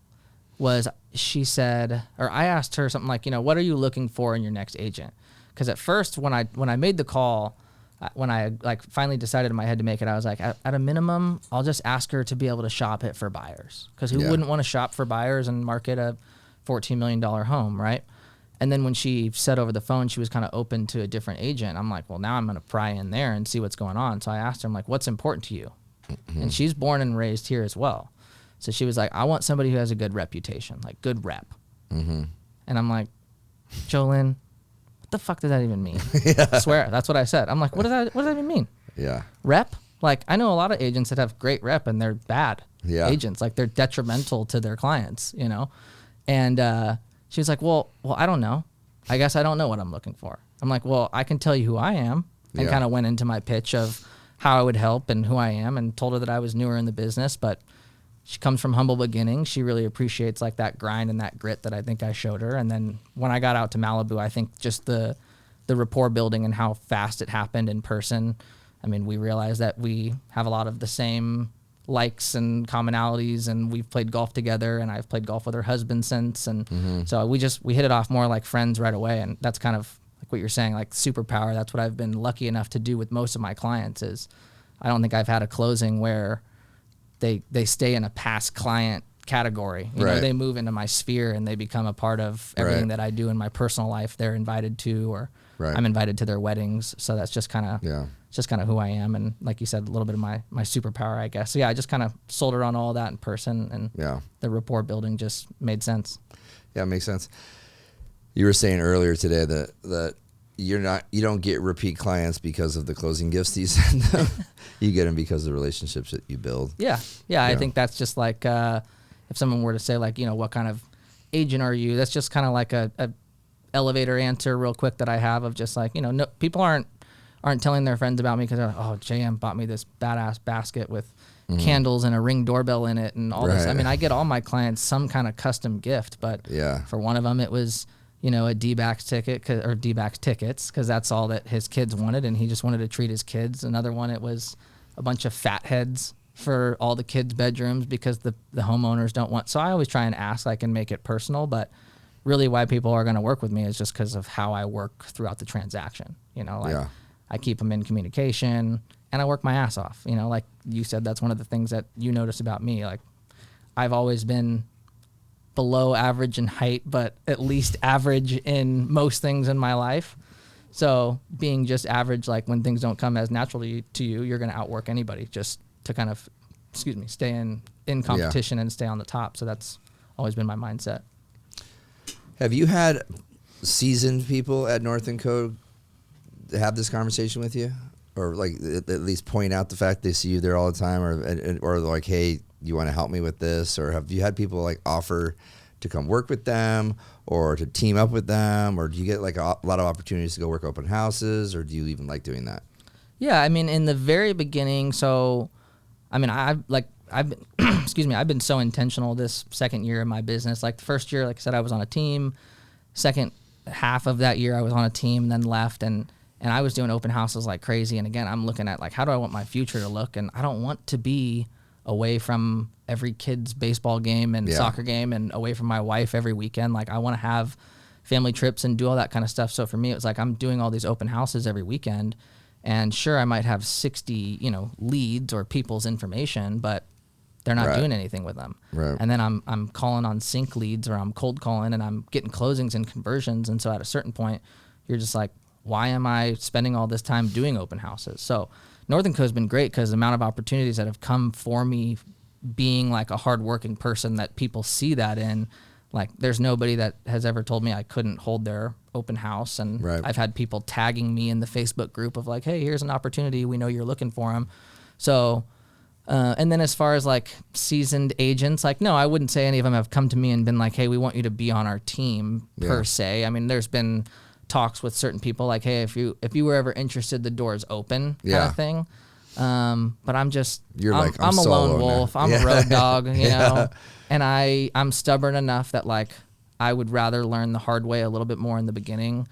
was she said, or I asked her something like, you know, what are you looking for in your next agent? Because at first when I made the call, when I like finally decided in my head to make it, I was like, at a minimum, I'll just ask her to be able to shop it for buyers. Because who wouldn't want to shop for buyers and market a $14 million home, right? And then when she said over the phone she was kind of open to a different agent, I'm like, well, now I'm going to pry in there and see what's going on. So I asked her, I'm like, what's important to you? Mm-hmm. And she's born and raised here as well. So she was like, I want somebody who has a good reputation, like good rep. Mm-hmm. And I'm like, Jolyn, what the fuck does that even mean? I swear, that's what I said. I'm like, what does that even mean? Yeah. Rep? Like, I know a lot of agents that have great rep and they're bad agents. Like, they're detrimental to their clients, you know? And she was like, well, I don't know. I guess I don't know what I'm looking for. I'm like, well, I can tell you who I am. And kind of went into my pitch of how I would help and who I am and told her that I was newer in the business, but she comes from humble beginnings. She really appreciates like that grind and that grit that I think I showed her. And then when I got out to Malibu, I think just the rapport building and how fast it happened in person. I mean, we realized that we have a lot of the same likes and commonalities, and we've played golf together, and I've played golf with her husband since. And so we hit it off more like friends right away. And that's kind of like what you're saying, like superpower. That's what I've been lucky enough to do with most of my clients is I don't think I've had a closing where they stay in a past client category. You know, they move into my sphere and they become a part of everything that I do in my personal life. They're invited to, or I'm invited to their weddings. So that's just kind of just kind of who I am. And like you said, a little bit of my superpower, I guess. So yeah, I just kind of sold her on all that in person, and the rapport building just made sense. Yeah, it makes sense. You were saying earlier today that you don't get repeat clients because of the closing gifts you send them. You get them because of the relationships that you build. Yeah. I think that's just like if someone were to say like, you know, what kind of agent are you? That's just kind of like a elevator answer real quick that I have of just like, you know, no, people aren't telling their friends about me because they're like, oh, JM bought me this badass basket with candles and a Ring doorbell in it and all this. I mean, I get all my clients some kind of custom gift, but for one of them it was, you know, a D-backs ticket or D-backs tickets because that's all that his kids wanted, and he just wanted to treat his kids. Another one, it was a bunch of fat heads for all the kids' bedrooms because the homeowners don't want. So I always try and ask, like, and make it personal, but really why people are going to work with me is just because of how I work throughout the transaction. You know, like I keep them in communication and I work my ass off. You know, like you said, that's one of the things that you notice about me. Like I've always been below average in height, but at least average in most things in my life. So being just average, like when things don't come as naturally to you, you're going to outwork anybody just to kind of, stay in competition and stay on the top. So that's always been my mindset. Have you had seasoned people at North & Co. have this conversation with you? Or like at least point out the fact they see you there all the time, or like, hey, you want to help me with this? Or have you had people like offer to come work with them or to team up with them? Or do you get like a lot of opportunities to go work open houses, or do you even like doing that? Yeah, I mean, in the very beginning, so I mean, I've been I've been so intentional this second year of my business. Like the first year, like I said, I was on a team. Second half of that year I was on a team and then left, and I was doing open houses like crazy. And again, I'm looking at like, how do I want my future to look? And I don't want to be away from every kid's baseball game and soccer game and away from my wife every weekend. Like I want to have family trips and do all that kind of stuff. So for me, it was like, I'm doing all these open houses every weekend, and sure, I might have 60, you know, leads or people's information, but they're not doing anything with them. Right. And then I'm calling on sync leads, or I'm cold calling and I'm getting closings and conversions. And so at a certain point, you're just like, why am I spending all this time doing open houses? So North & Co. has been great because the amount of opportunities that have come for me being like a hardworking person that people see that in, like there's nobody that has ever told me I couldn't hold their open house. And I've had people tagging me in the Facebook group of like, hey, here's an opportunity. We know you're looking for them. So, and then as far as like seasoned agents, like, no, I wouldn't say any of them have come to me and been like, hey, we want you to be on our team per se. I mean, there's been talks with certain people like, hey, if you were ever interested, the door is open kind of thing. But I'm a solo lone wolf. now. I'm a road dog, you know, and I'm stubborn enough that like I would rather learn the hard way a little bit more in the beginning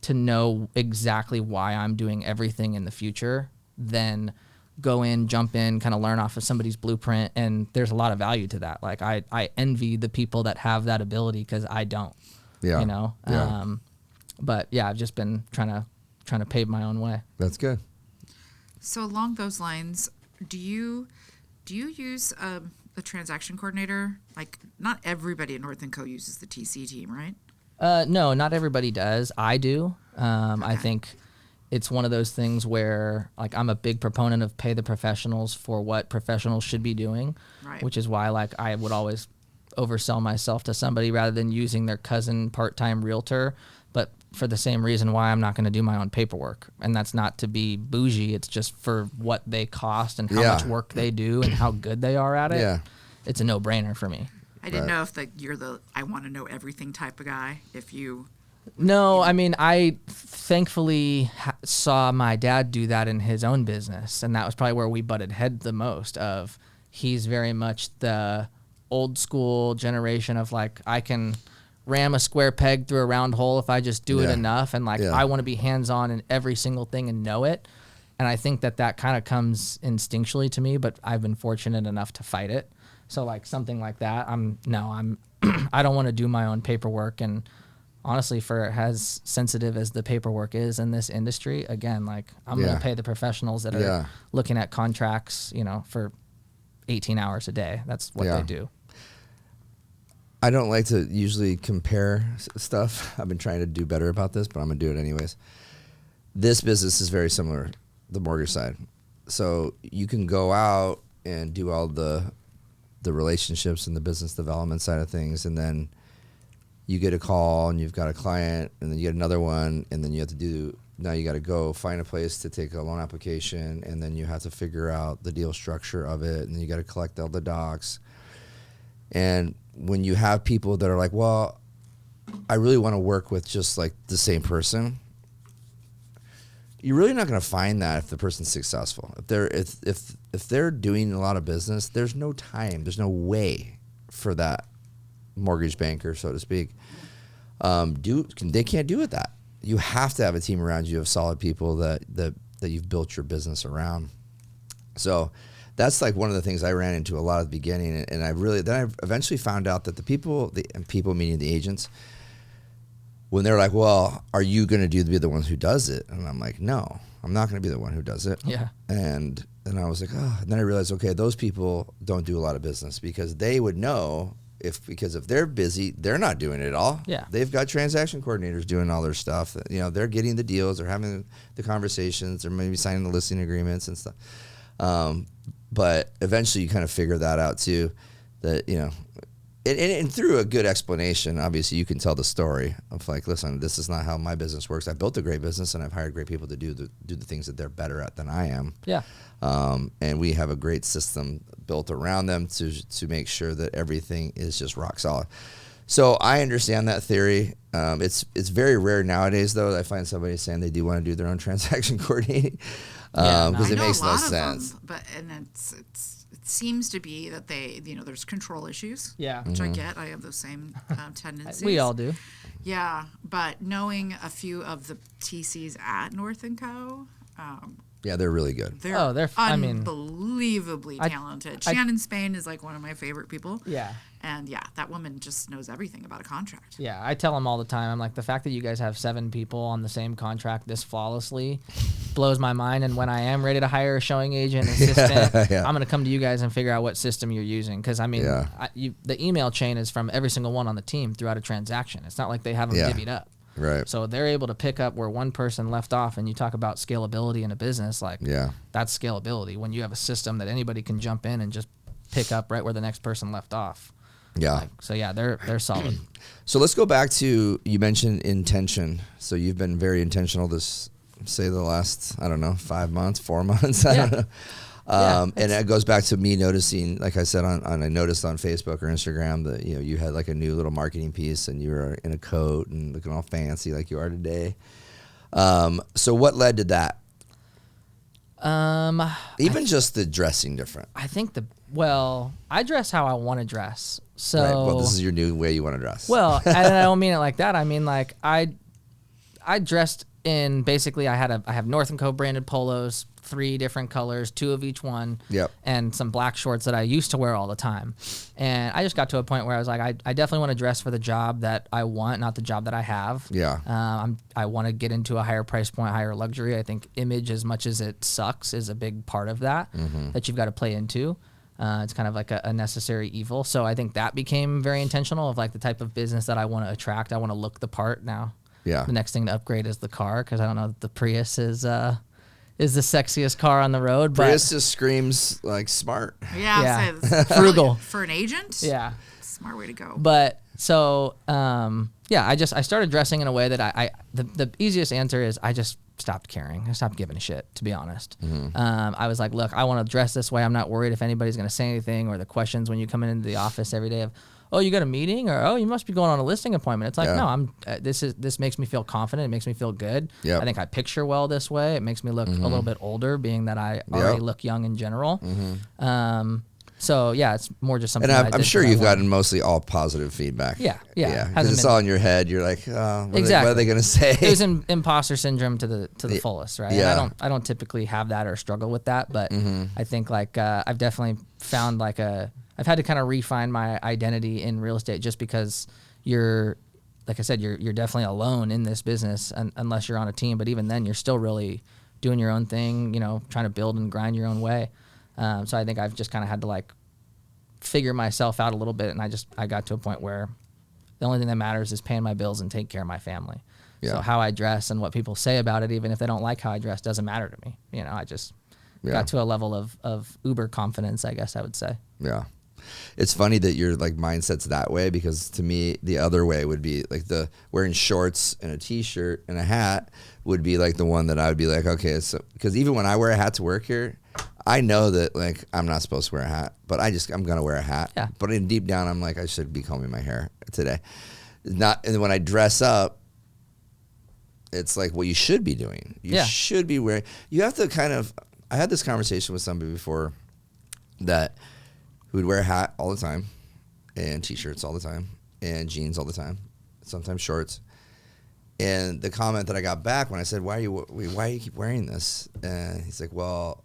to know exactly why I'm doing everything in the future than go in, jump in, kind of learn off of somebody's blueprint. And there's a lot of value to that. Like I envy the people that have that ability because I don't, you know? Yeah. But yeah, I've just been trying to pave my own way. That's good. So along those lines, do you use a transaction coordinator? Like, not everybody at North & Co uses the TC team, right? No, not everybody does. I do. I think it's one of those things where, like, I'm a big proponent of pay the professionals for what professionals should be doing, Right. which is why, like, I would always oversell myself to somebody rather than using their cousin part-time realtor. But for the same reason why I'm not going to do my own paperwork. And that's not to be bougie. It's just for what they cost and how much work they do and how good they are at it. Yeah. It's a no-brainer for me. I didn't know if you're the I want to know everything type of guy. No, I mean, I thankfully saw my dad do that in his own business. And that was probably where we butted head the most of he's very much the old school generation of like, I can ram a square peg through a round hole if I just do it enough. And like, I want to be hands-on in every single thing and know it. And I think that kind of comes instinctually to me, but I've been fortunate enough to fight it. So like something like that, I don't want to do my own paperwork. And honestly, for as sensitive as the paperwork is in this industry, again, like I'm going to pay the professionals that are looking at contracts, you know, for 18 hours a day. That's what they do. I don't like to usually compare stuff. I've been trying to do better about this, but I'm going to do it anyways. This business is very similar, the mortgage side. So you can go out and do all the relationships and the business development side of things, and then you get a call and you've got a client, and then you get another one, and then you have to now you got to go find a place to take a loan application, and then you have to figure out the deal structure of it, and then you got to collect all the docs. And when you have people that are like, well, I really want to work with just like the same person, you're really not going to find that if the person's successful. If they're doing a lot of business, there's no time, there's no way for that mortgage banker, so to speak. They can't do it that. You have to have a team around you of solid people that you've built your business around. So that's like one of the things I ran into a lot at the beginning, and I eventually found out that the people meaning the agents, when they're like, well, are you going to be the one who does it? And I'm like, no, I'm not going to be the one who does it. Yeah. And then I was like, oh, and then I realized, okay, those people don't do a lot of business because they would know because if they're busy, they're not doing it all. Yeah. They've got transaction coordinators doing all their stuff. You know, they're getting the deals, they're having the conversations, they're maybe signing the listing agreements and stuff. But eventually you kind of figure that out too, that, you know, and through a good explanation, obviously you can tell the story of like, listen, this is not how my business works. I built a great business and I've hired great people to do the things that they're better at than I am. Yeah. And we have a great system built around them to make sure that everything is just rock solid. So I understand that theory. It's very rare nowadays, though, that I find somebody saying they do want to do their own transaction coordinating because it makes no sense. But it seems to be that there's control issues. Yeah, which I get. I have those same tendencies. We all do. Yeah, but knowing a few of the TCs at North & Co. Yeah, they're really good. They're unbelievably talented. Shannon Spain is like one of my favorite people. Yeah. And yeah, that woman just knows everything about a contract. Yeah, I tell them all the time, I'm like, the fact that you guys have 7 people on the same contract this flawlessly blows my mind. And when I am ready to hire a showing agent assistant, I'm going to come to you guys and figure out what system you're using. Because, I mean, the email chain is from every single one on the team throughout a transaction. It's not like they have them divvied up. Right. So they're able to pick up where one person left off, and you talk about scalability in a business, like that's scalability. When you have a system that anybody can jump in and just pick up right where the next person left off. Yeah. They're solid. So let's go back to, you mentioned intention. So you've been very intentional this, say, the last, 5 months, 4 months. I don't know. And it goes back to me noticing, like I said, I noticed on Facebook or Instagram that, you had like a new little marketing piece and you were in a coat and looking all fancy like you are today. So what led to that? Even just the dressing different. I think I dress how I want to dress. So right. Well, this is your new way you want to dress. Well, and I don't mean it like that. I mean like I dressed in basically I have North & Co branded polos, 3 different colors, 2 of each one, and some black shorts that I used to wear all the time. And I just got to a point where I was like, I definitely want to dress for the job that I want, not the job that I have. Yeah. I want to get into a higher price point, higher luxury. I think image, as much as it sucks, is a big part of that that you've got to play into. It's kind of like a necessary evil. So I think that became very intentional of like the type of business that I want to attract. I want to look the part now. Yeah. The next thing to upgrade is the car, because I don't know that the Prius is the sexiest car on the road. But Prius just screams like smart. Yeah. Frugal. For an agent? Yeah. Smart way to go. But so, I started dressing in a way that the easiest answer is I just stopped caring. I stopped giving a shit, to be honest. I was like, look, I want to dress this way. I'm not worried if anybody's going to say anything, or the questions when you come into the office every day of, oh, you got a meeting, or oh, you must be going on a listing appointment. It's like, no, this makes me feel confident. It makes me feel good. Yep. I think I picture well this way. It makes me look a little bit older, being that I already look young in general. So yeah, it's more just something. And I'm sure you've gotten mostly all positive feedback. Yeah. Because it's all in your head. You're like, oh, what are they going to say? It was an imposter syndrome to the fullest, right? Yeah. And I don't typically have that or struggle with that, but I think like I've definitely found like I've had to kind of refine my identity in real estate, just because like I said, you're definitely alone in this business unless you're on a team. But even then, you're still really doing your own thing, trying to build and grind your own way. So I think I've just kind of had to like figure myself out a little bit. And I got to a point where the only thing that matters is paying my bills and taking care of my family. Yeah. So how I dress and what people say about it, even if they don't like how I dress, doesn't matter to me. I just got to a level of uber confidence, I guess I would say. Yeah. It's funny that your like mindset's that way, because to me the other way would be like the wearing shorts and a t-shirt and a hat would be like the one that I would be like, okay, so because even when I wear a hat to work here, I know that like I'm not supposed to wear a hat, but I'm gonna wear a hat. Yeah. But in deep down, I'm like, I should be combing my hair today. And when I dress up, it's like what you should be doing. You should be wearing. You have to kind of. I had this conversation with somebody before that who would wear a hat all the time, and t-shirts all the time, and jeans all the time, sometimes shorts. And the comment that I got back when I said, why do you keep wearing this? And he's like, well,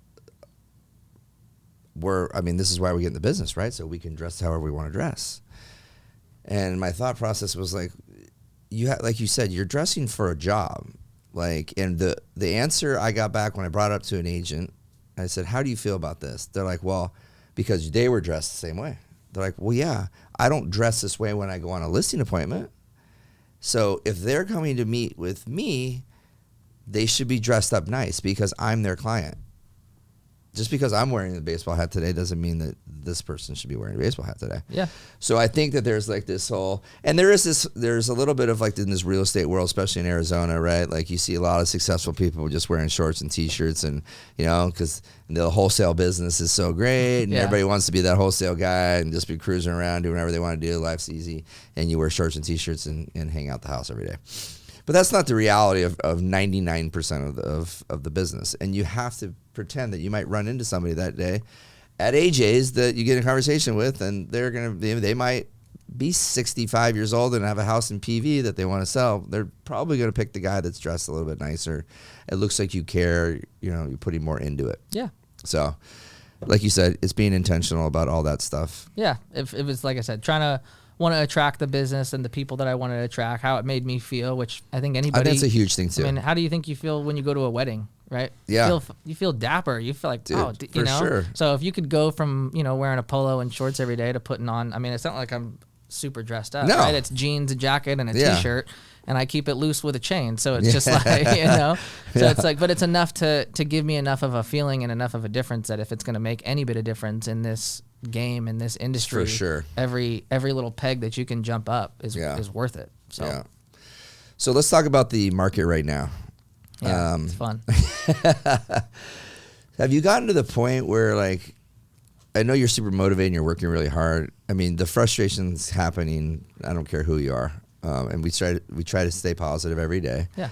this is why we get in the business, right? So we can dress however we want to dress. And my thought process was like, like you said, you're dressing for a job. Like, and the answer I got back when I brought it up to an agent, I said, how do you feel about this? They're like, well, because they were dressed the same way. They're like, well, yeah, I don't dress this way when I go on a listing appointment. So if they're coming to meet with me, they should be dressed up nice because I'm their client. Just because I'm wearing a baseball hat today doesn't mean that this person should be wearing a baseball hat today. Yeah. So I think that there's like this whole, and there's a little bit of like in this real estate world, especially in Arizona, right? Like you see a lot of successful people just wearing shorts and t-shirts and, because the wholesale business is so great and everybody wants to be that wholesale guy and just be cruising around doing whatever they want to do. Life's easy. And you wear shorts and t-shirts and hang out the house every day. But that's not the reality of 99% of the business. And you have to pretend that you might run into somebody that day at AJ's that you get in a conversation with, and they might be 65 years old and have a house in PV that they want to sell. They're probably going to pick the guy that's dressed a little bit nicer. It looks like you care, you're putting more into it. Yeah. So, like you said, it's being intentional about all that stuff. Yeah. If it was, like I said, trying to want to attract the business and the people that I wanted to attract, how it made me feel, which I think anybody. I think that's a huge thing too. I mean, how do you think you feel when you go to a wedding, right? Yeah. You feel dapper. You feel like, dude, for sure. So if you could go from, wearing a polo and shorts every day to putting on, I mean, it's not like I'm super dressed up, right? It's jeans, a jacket, and a t-shirt, and I keep it loose with a chain. So it's just like, So it's like, but it's enough to give me enough of a feeling and enough of a difference that if it's going to make any bit of difference in this game, in this industry, for sure, every little peg that you can jump up is worth it. So let's talk about the market right now. Yeah, it's fun. Have you gotten to the point where, like, I know you're super motivated and you're working really hard. I mean, the frustration's happening. I don't care who you are, and we try to stay positive every day. Yeah.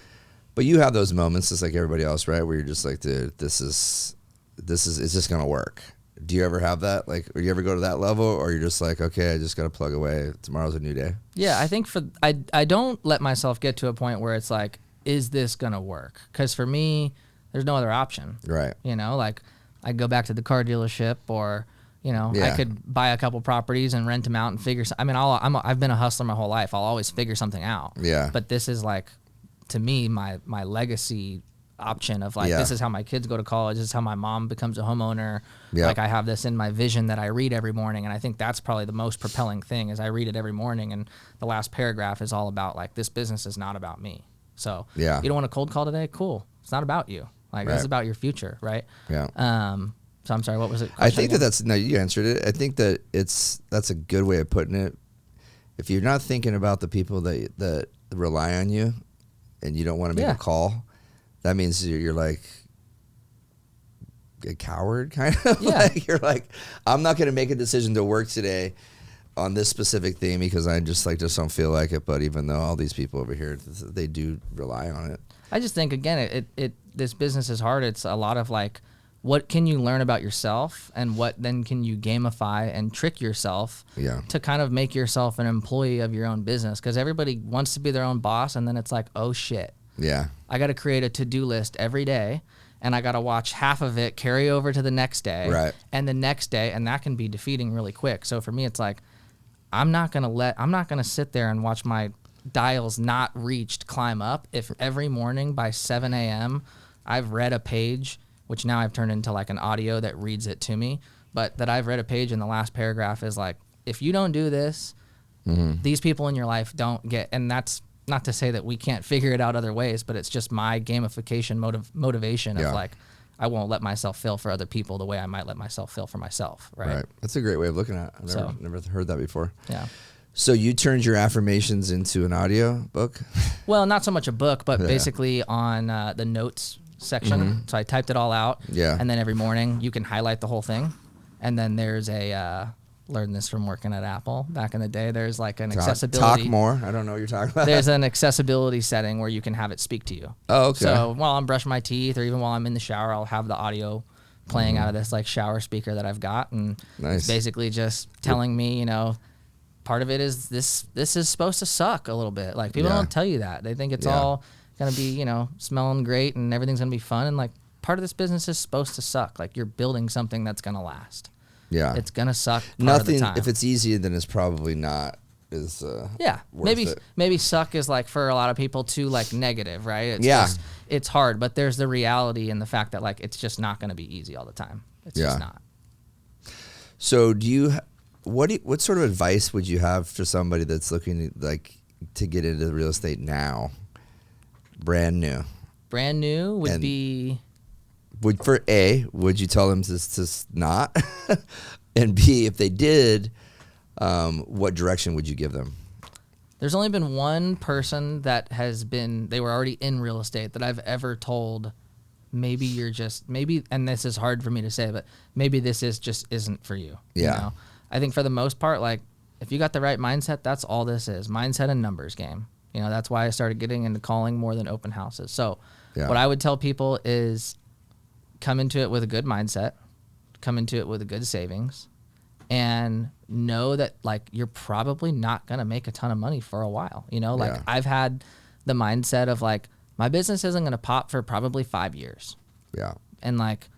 But you have those moments, just like everybody else, right? Where you're just like, dude, this is is this going to work? Do you ever have that? Like, or you ever go to that level, or you're just like, okay, I just got to plug away. Tomorrow's a new day. Yeah, I think I don't let myself get to a point where it's like, is this going to work? Because for me, there's no other option. Right. You know, like I go back to the car dealership, or, you know, I could buy a couple properties and rent them out and figure. I mean, I've been a hustler my whole life. I'll always figure something out. Yeah. But this is like, to me, my legacy option of like, this is how my kids go to college. This is how my mom becomes a homeowner. Yeah. Like I have this in my vision that I read every morning. And I think that's probably the most propelling thing is I read it every morning. And the last paragraph is all about like, this business is not about me. So you don't want a cold call today? Cool. It's not about you. Like this is about your future. Right. Yeah. So I'm sorry, what was it? I think no, you answered it. I think that that's a good way of putting it. If you're not thinking about the people that rely on you and you don't want to make a call, that means you're like a coward, kind of. Yeah. Like you're like, I'm not going to make a decision to work today on this specific thing because I just don't feel like it. But even though all these people over here, they do rely on it. I just think again, this business is hard. It's a lot of like, what can you learn about yourself, and what then can you gamify and trick yourself to kind of make yourself an employee of your own business? Because everybody wants to be their own boss, and then it's like, oh shit. Yeah. I got to create a to-do list every day, and I got to watch half of it carry over to the next day and the next day, and that can be defeating really quick. So for me, it's like, I'm not going to sit there and watch my dials not reached climb up if every morning by 7 a.m. I've read a page, which now I've turned into like an audio that reads it to me, but that I've read a page and the last paragraph is like, if you don't do this, these people in your life don't get, and that's not to say that we can't figure it out other ways, but it's just my gamification motivation of like, I won't let myself fail for other people the way I might let myself fail for myself. Right. That's a great way of looking at it. I've never heard that before. Yeah. So you turned your affirmations into an audio book? Well, not so much a book, but basically on the notes section. So I typed it all out. Yeah. And then every morning you can highlight the whole thing. And then there's learned this from working at Apple back in the day. There's like an accessibility. Talk more. I don't know what you're talking about. There's an accessibility setting where you can have it speak to you. Oh, okay. So while I'm brushing my teeth or even while I'm in the shower, I'll have the audio playing out of this like shower speaker that I've got. And it's basically just telling me, you know, part of it is this is supposed to suck a little bit. Like people don't tell you that. They think it's all going to be, you know, smelling great and everything's going to be fun. And like part of this business is supposed to suck. Like you're building something that's going to last. Yeah. It's going to suck part of the time. If it's easy, then it's probably not as worth it. Maybe suck is like for a lot of people too like negative, right? It's just, it's hard, but there's the reality and the fact that like it's just not going to be easy all the time. It's just not. So do you what sort of advice would you have for somebody that's looking to get into real estate now? Brand new. Brand new would be... Would you tell them to not? And B, if they did, what direction would you give them? There's only been one person that they were already in real estate that I've ever told, and this is hard for me to say, but maybe this isn't for you. Yeah. You know? I think for the most part, like if you got the right mindset, that's all this is. Mindset and numbers game. You know, that's why I started getting into calling more than open houses. So what I would tell people is, come into it with a good mindset, come into it with a good savings, and know that like you're probably not going to make a ton of money for a while. You know, like I've had the mindset of like, my business isn't going to pop for probably 5 years. Yeah. And like,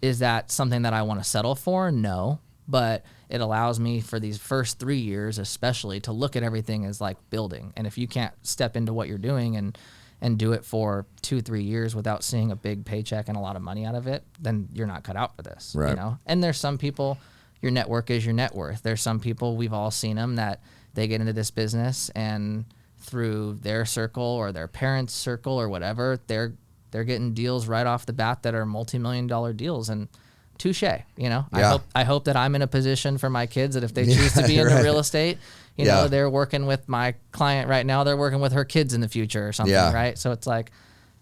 is that something that I want to settle for? No. But it allows me for these first 3 years, especially, to look at everything as like building. And if you can't step into what you're doing and do it for 2-3 years without seeing a big paycheck and a lot of money out of it, then you're not cut out for this. Right. You know? And there's some people, your network is your net worth. There's some people, we've all seen them, that they get into this business and through their circle or their parents' circle or whatever, they're getting deals right off the bat that are multi-million-dollar deals. And touche, you know. I hope that I'm in a position for my kids that if they choose to be into real estate, you know, they're working with my client right now, they're working with her kids in the future or something, right? So it's like,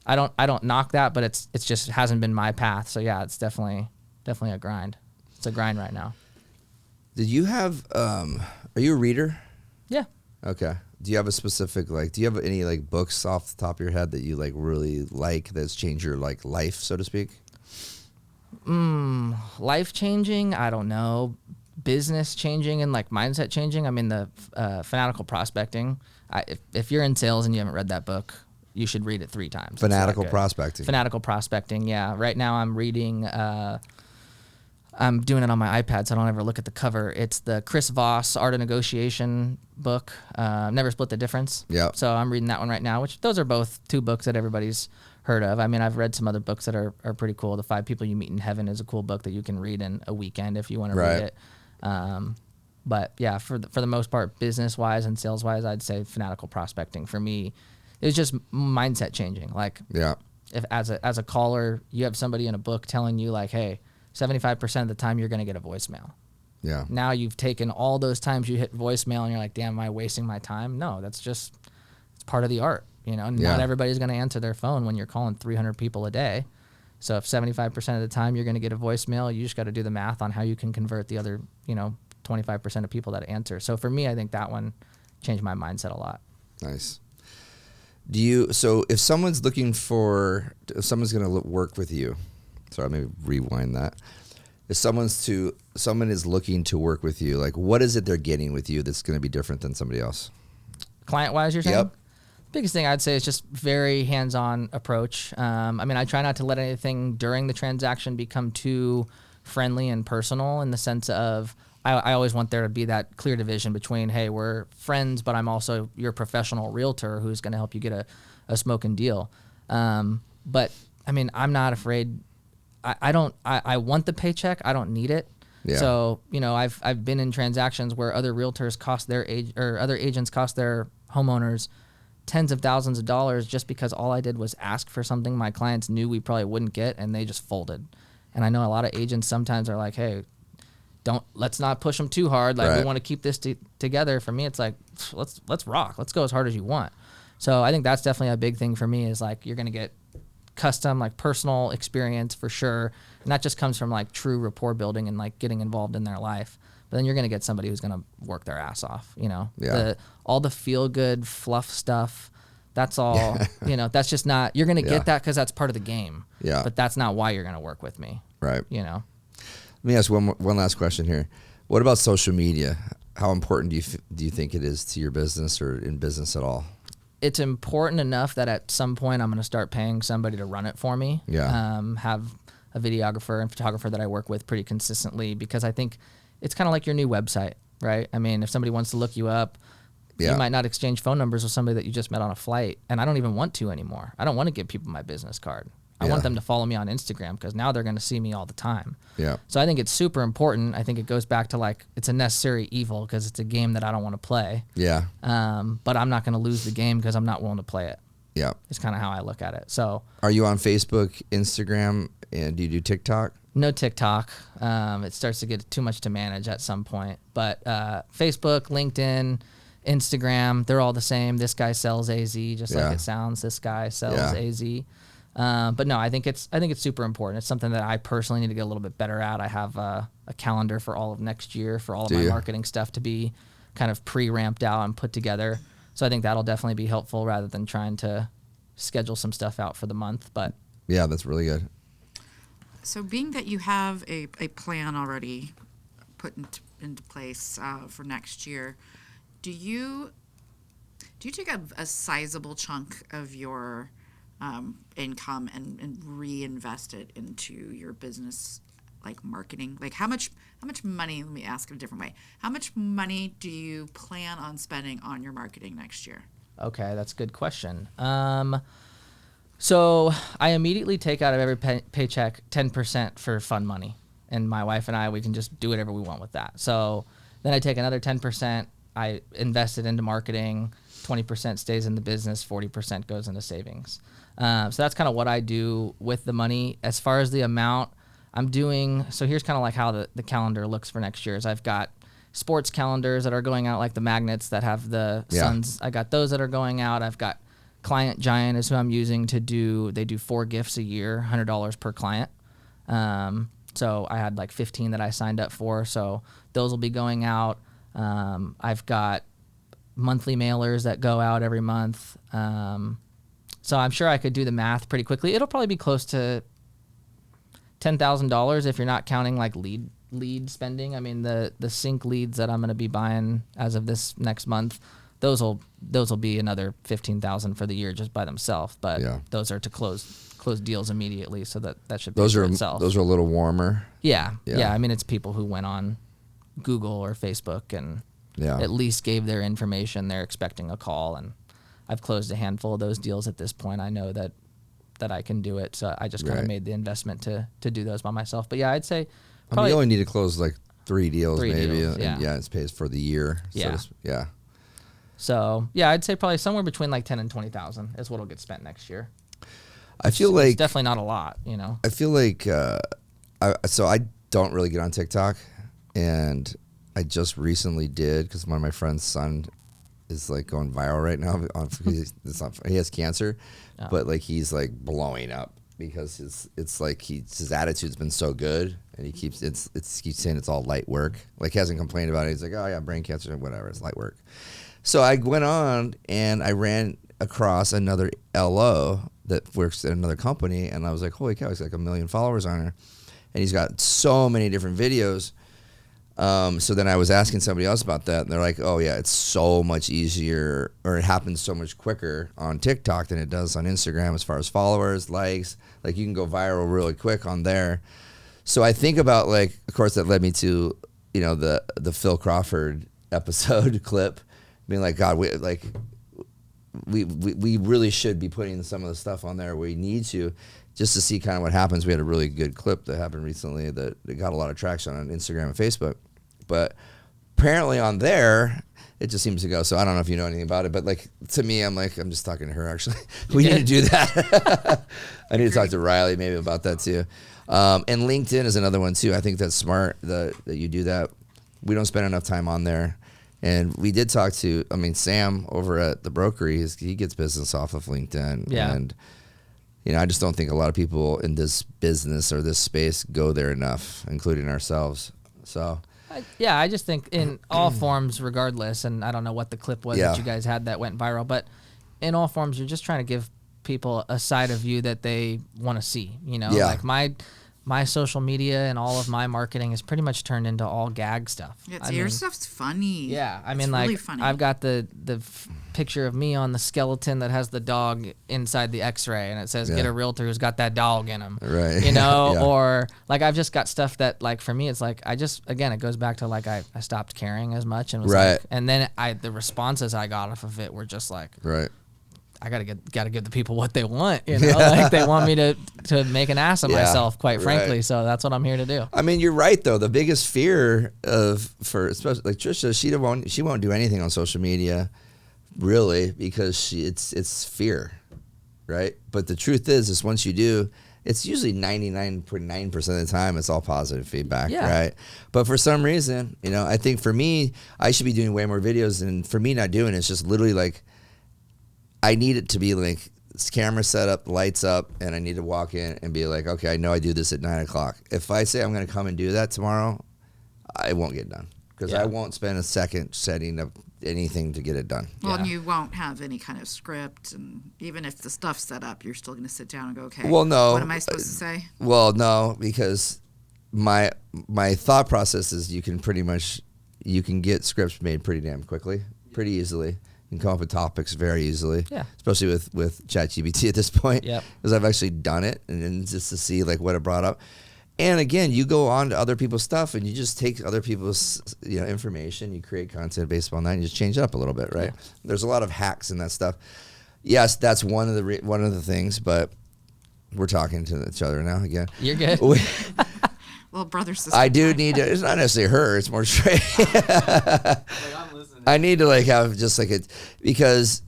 I don't knock that, but it's just hasn't been my path. So yeah, it's definitely a grind. It's a grind right now. Did you have are you a reader? Yeah. Okay. Do you have a specific do you have any like books off the top of your head that you like really like that's changed your like life, so to speak? Life changing, I don't know. Business changing and like mindset changing. I mean, the fanatical prospecting. If you're in sales and you haven't read that book, you should read it 3 times. Fanatical prospecting. Fanatical prospecting. Yeah. Right now I'm reading. I'm doing it on my iPad, so I don't ever look at the cover. It's the Chris Voss Art of Negotiation book. Never Split the Difference. Yeah. So I'm reading that one right now. Which those are both 2 books that everybody's heard of. I mean, I've read some other books that are pretty cool. The 5 People You Meet in Heaven is a cool book that you can read in a weekend if you want to read it. But yeah, for the most part, business wise and sales wise, I'd say fanatical prospecting for me is just mindset changing. Like, if as a caller, you have somebody in a book telling you like, hey, 75% of the time you're going to get a voicemail. Yeah. Now you've taken all those times you hit voicemail and you're like, damn, am I wasting my time? No, that's just, it's part of the art. You know, not everybody's going to answer their phone when you're calling 300 people a day. So if 75% of the time you're going to get a voicemail, you just got to do the math on how you can convert the other, 25% of people that answer. So for me, I think that one changed my mindset a lot. Nice. So if someone's going to work with you, sorry, maybe rewind that. If someone is looking to work with you, like what is it they're getting with you that's going to be different than somebody else? Client-wise, you're saying? Yep. Biggest thing I'd say is just very hands-on approach. I mean, I try not to let anything during the transaction become too friendly and personal in the sense of I always want there to be that clear division between, hey, we're friends, but I'm also your professional realtor who's going to help you get a smoking deal. But, I mean, I'm not afraid. I want the paycheck. I don't need it. Yeah. So, I've been in transactions where other realtors other agents cost their homeowners tens of thousands of dollars just because all I did was ask for something my clients knew we probably wouldn't get, and they just folded. And I know a lot of agents sometimes are like, hey, let's not push them too hard. Like, we want to keep this together. For me, it's like, let's rock. Let's go as hard as you want. So I think that's definitely a big thing for me is like, you're going to get custom, like personal experience for sure. And that just comes from like true rapport building and like getting involved in their life. But then you're going to get somebody who's going to work their ass off, all the feel good fluff stuff. That's all, that's just not, you're going to get that because that's part of the game. Yeah. But that's not why you're going to work with me. Right. Let me ask one last question here. What about social media? How important do you think it is to your business or in business at all? It's important enough that at some point I'm going to start paying somebody to run it for me. Yeah. Have a videographer and photographer that I work with pretty consistently because I think it's kind of like your new website, right? I mean, if somebody wants to look you up, you might not exchange phone numbers with somebody that you just met on a flight. And I don't even want to anymore. I don't want to give people my business card. I want them to follow me on Instagram because now they're going to see me all the time. Yeah. So I think it's super important. I think it goes back to like, it's a necessary evil because it's a game that I don't want to play. Yeah. But I'm not going to lose the game because I'm not willing to play it. Yeah. It's kind of how I look at it. So are you on Facebook, Instagram, and do you do TikTok? No TikTok. It starts to get too much to manage at some point. But Facebook, LinkedIn, Instagram, they're all the same. This guy sells AZ, just like it sounds. This guy sells AZ. But no, I think it's super important. It's something that I personally need to get a little bit better at. I have a calendar for all of next year for all of my marketing stuff to be kind of pre-ramped out and put together. So I think that'll definitely be helpful rather than trying to schedule some stuff out for the month. But yeah, that's really good. So being that you have a plan already put into place for next year, do you take a sizable chunk of your income and reinvest it into your business, like marketing? Like how much money, let me ask it a different way. How much money do you plan on spending on your marketing next year? Okay, that's a good question. So I immediately take out of every paycheck 10% for fun money. And my wife and I, we can just do whatever we want with that. So then I take another 10%, I invest it into marketing, 20% stays in the business, 40% goes into savings. So that's kind of what I do with the money. As far as the amount I'm doing, so here's kind of like how the calendar looks for next year is I've got sports calendars that are going out, like the magnets that have the suns. I got those that are going out. I've got Client Giant is who I'm using they do 4 gifts a year, $100 per client. So I had like 15 that I signed up for. So those will be going out. I've got monthly mailers that go out every month. So I'm sure I could do the math pretty quickly. It'll probably be close to $10,000 if you're not counting like lead spending. I mean, the sync leads that I'm going to be buying as of this next month, those will be another $15,000 for the year just by themselves. But those are to close deals immediately, so that should pay for itself. Those are a little warmer. Yeah. I mean, it's people who went on Google or Facebook and at least gave their information. They're expecting a call, and I've closed a handful of those deals at this point. I know that I can do it, so I just kind of made the investment to do those by myself. But yeah, I'd say probably you only need to close like 3 deals maybe. Deals, and it pays for the year. So I'd say probably somewhere between like 10 and 20,000 is what'll get spent next year. I feel like it's definitely not a lot, you know. I feel like I don't really get on TikTok, and I just recently did because one of my friend's son is like going viral right now. He has cancer, but like he's like blowing up because his attitude's been so good, and he keeps saying it's all light work. Like he hasn't complained about it. He's like, oh yeah, brain cancer, whatever, it's light work. So I went on and I ran across another LO that works at another company, and I was like, holy cow, he's like 1 million followers on her, and he's got so many different videos. So then I was asking somebody else about that, and they're like, oh yeah, it's so much easier, or it happens so much quicker on TikTok than it does on Instagram as far as followers, likes. Like you can go viral really quick on there. So I think about, like, of course that led me to, you know, the Phil Crawford episode clip, being like, God, we really should be putting some of the stuff on there. We need to, just to see kind of what happens. We had a really good clip that happened recently that got a lot of traction on Instagram and Facebook. But apparently on there, it just seems to go. So I don't know if you know anything about it, but like to me, I'm just talking to her actually. We need to do that. I need to talk to Riley maybe about that too. And LinkedIn is another one too. I think that's smart that you do that. We don't spend enough time on there. And we did talk to, Sam over at the brokery, he gets business off of LinkedIn. Yeah. And, you know, I just don't think a lot of people in this business or this space go there enough, including ourselves. So, I just think in all forms, regardless, and I don't know what the clip was that you guys had that went viral, but in all forms, you're just trying to give people a side of you that they want to see. You know, like my social media and all of my marketing is pretty much turned into all gag stuff. Your stuff's funny. Yeah, it's really funny. I've got the picture of me on the skeleton that has the dog inside the X-ray, and it says, "Get a realtor who's got that dog in him." Right. You know, or like I've just got stuff that, like, for me, it's like it goes back to like I stopped caring as much, and was like, and then the responses I got off of it were just like, I gotta give the people what they want, you know. Like they want me to make an ass of myself, quite frankly. So that's what I'm here to do. I mean, you're right though. The biggest fear for especially like Trisha, she won't do anything on social media, really, because it's fear, right? But the truth is once you do, it's usually 99.9% of the time it's all positive feedback, right? But for some reason, you know, I think for me, I should be doing way more videos, and for me not doing it, it's just literally like, I need it to be like camera set up, lights up, and I need to walk in and be like, okay, I know I do this at 9 o'clock. If I say I'm going to come and do that tomorrow, I won't get done because I won't spend a second setting up anything to get it done. Well, and you won't have any kind of script, and even if the stuff's set up, you're still going to sit down and go, okay, well, no, what am I supposed to say? Well, no, because my thought process is you can get scripts made pretty damn quickly, pretty easily. You can come up with topics very easily, especially with ChatGPT at this point, because I've actually done it, and then just to see like what it brought up. And again, you go on to other people's stuff, and you just take other people's information, you create content based upon that, and you just change it up a little bit, right? There's a lot of hacks in that stuff. Yes, that's one of the things, but we're talking to each other now again. You're good. Well, brother, sister. I do need to. It's not necessarily her. It's more straight. I'm listening. I need to like have just like it, because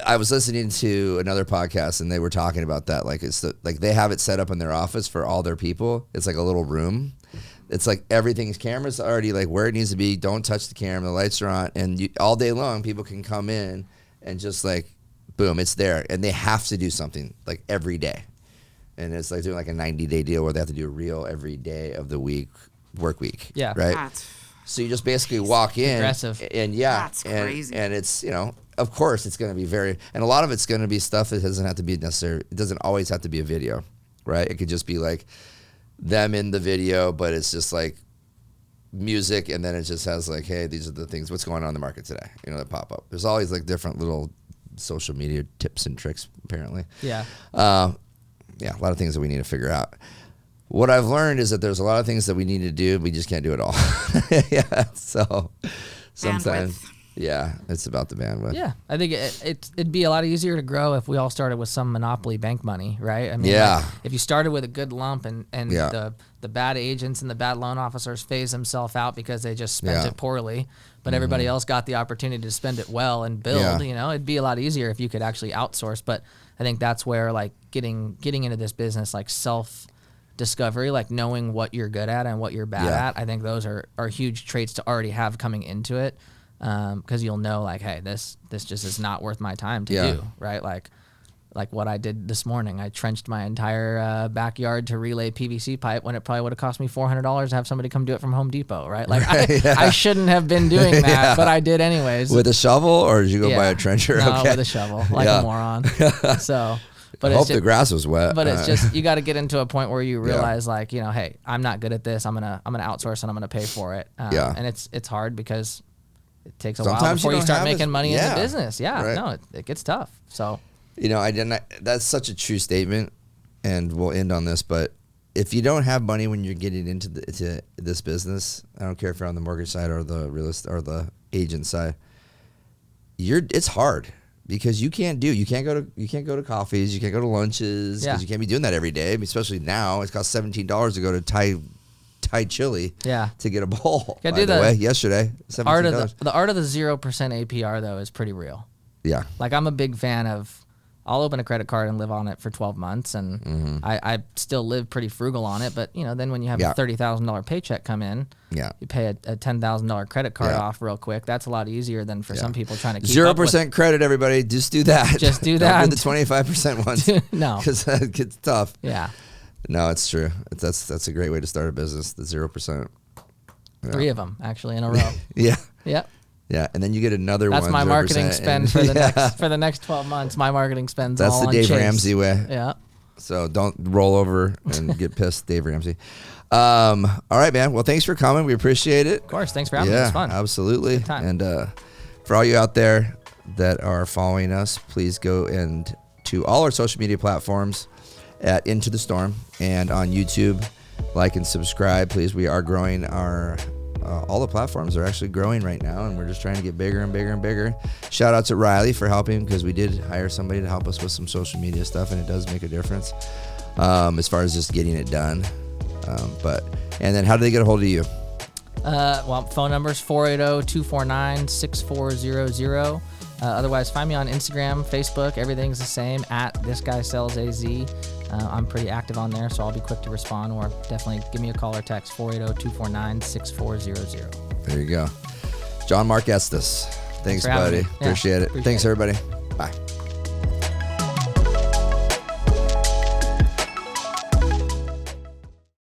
I was listening to another podcast and they were talking about that. Like like they have it set up in their office for all their people. It's like a little room. It's like everything's cameras already like where it needs to be. Don't touch the camera. The lights are on, and all day long people can come in and just like boom, it's there, and they have to do something like every day. And it's like doing like a 90-day deal where they have to do a reel every day of the work week. Yeah. Right. So you just basically walk in. Aggressive. And That's crazy. And it's, of course it's going to be and a lot of it's going to be stuff that doesn't have to be necessary. It doesn't always have to be a video, right? It could just be like them in the video, but it's just like music, and then it just has like, hey, these are the things, what's going on in the market today, that pop up. There's always like different little social media tips and tricks, apparently. Yeah. A lot of things that we need to figure out. What I've learned is that there's a lot of things that we need to do, we just can't do it all. So sometimes, it's about the bandwidth. Yeah, I think it'd be a lot easier to grow if we all started with some monopoly bank money, right? I mean, like, if you started with a good lump and the bad agents and the bad loan officers phase themselves out because they just spent it poorly, but everybody else got the opportunity to spend it well and build, it'd be a lot easier if you could actually outsource. But I think that's where like getting into this business, like self-discovery, like knowing what you're good at and what you're bad at, I think those are huge traits to already have coming into it. Because you'll know, like, hey, this just is not worth my time to do, right? Like what I did this morning. I trenched my entire backyard to relay PVC pipe when it probably would have cost me $400 to have somebody come do it from Home Depot, right? Like, I shouldn't have been doing that, but I did anyways. With a shovel, or did you go buy a trencher? No, with a shovel, like a moron. So, but I hope the grass was wet. But it's just, you got to get into a point where you realize, like, hey, I'm not good at this. I'm gonna outsource and I'm gonna pay for it. And it's hard because it takes a while before you start making money in the business. No, it gets tough. So, that's such a true statement, and we'll end on this. But if you don't have money when you're getting into this business, I don't care if you're on the mortgage side or the real estate or the agent side, it's hard because you can't go to coffees, you can't go to lunches because you can't be doing that every day. I mean, especially now, it costs $17 to go to Thai chili to get a bowl. By the way, yesterday, $17. The art of the 0% APR though is pretty real. Yeah. Like, I'm a big fan of, I'll open a credit card and live on it for 12 months, and I still live pretty frugal on it. But then when you have a $30,000 paycheck come in, you pay a $10,000 credrit card off real quick. That's a lot easier than for some people trying to keep 0% credit. Everybody, just do that. Just do that. Don't do the 25% ones. No, because that gets tough. Yeah. No, it's true. That's a great way to start a business. The 0%. Yeah. 3 of them actually in a row. Yep. Yeah, and then you get another one. That's my marketing spend for the next 12 months. My marketing spends That's all the Dave on Chase. Ramsey way. Yeah. So don't roll over and get pissed, Dave Ramsey. All right, man. Well, thanks for coming. We appreciate it. Of course. Thanks for having me. It was fun. Absolutely. Good time. And for all you out there that are following us, please go to all our social media platforms at Into the Storm and on YouTube. Like and subscribe, please. We are growing our all the platforms are actually growing right now, and we're just trying to get bigger and bigger and bigger. Shout out to Riley for helping, because we did hire somebody to help us with some social media stuff, and it does make a difference as far as just getting it done. And then how do they get a hold of you? Well, phone number is 480-249-6400. Otherwise, find me on Instagram, Facebook. Everything's the same, at thisguysellsaz. I'm pretty active on there, so I'll be quick to respond, or definitely give me a call or text, 480-249-6400. There you go. Jon Mark Estes. Thanks buddy. Appreciate it. Thanks, everybody. Bye.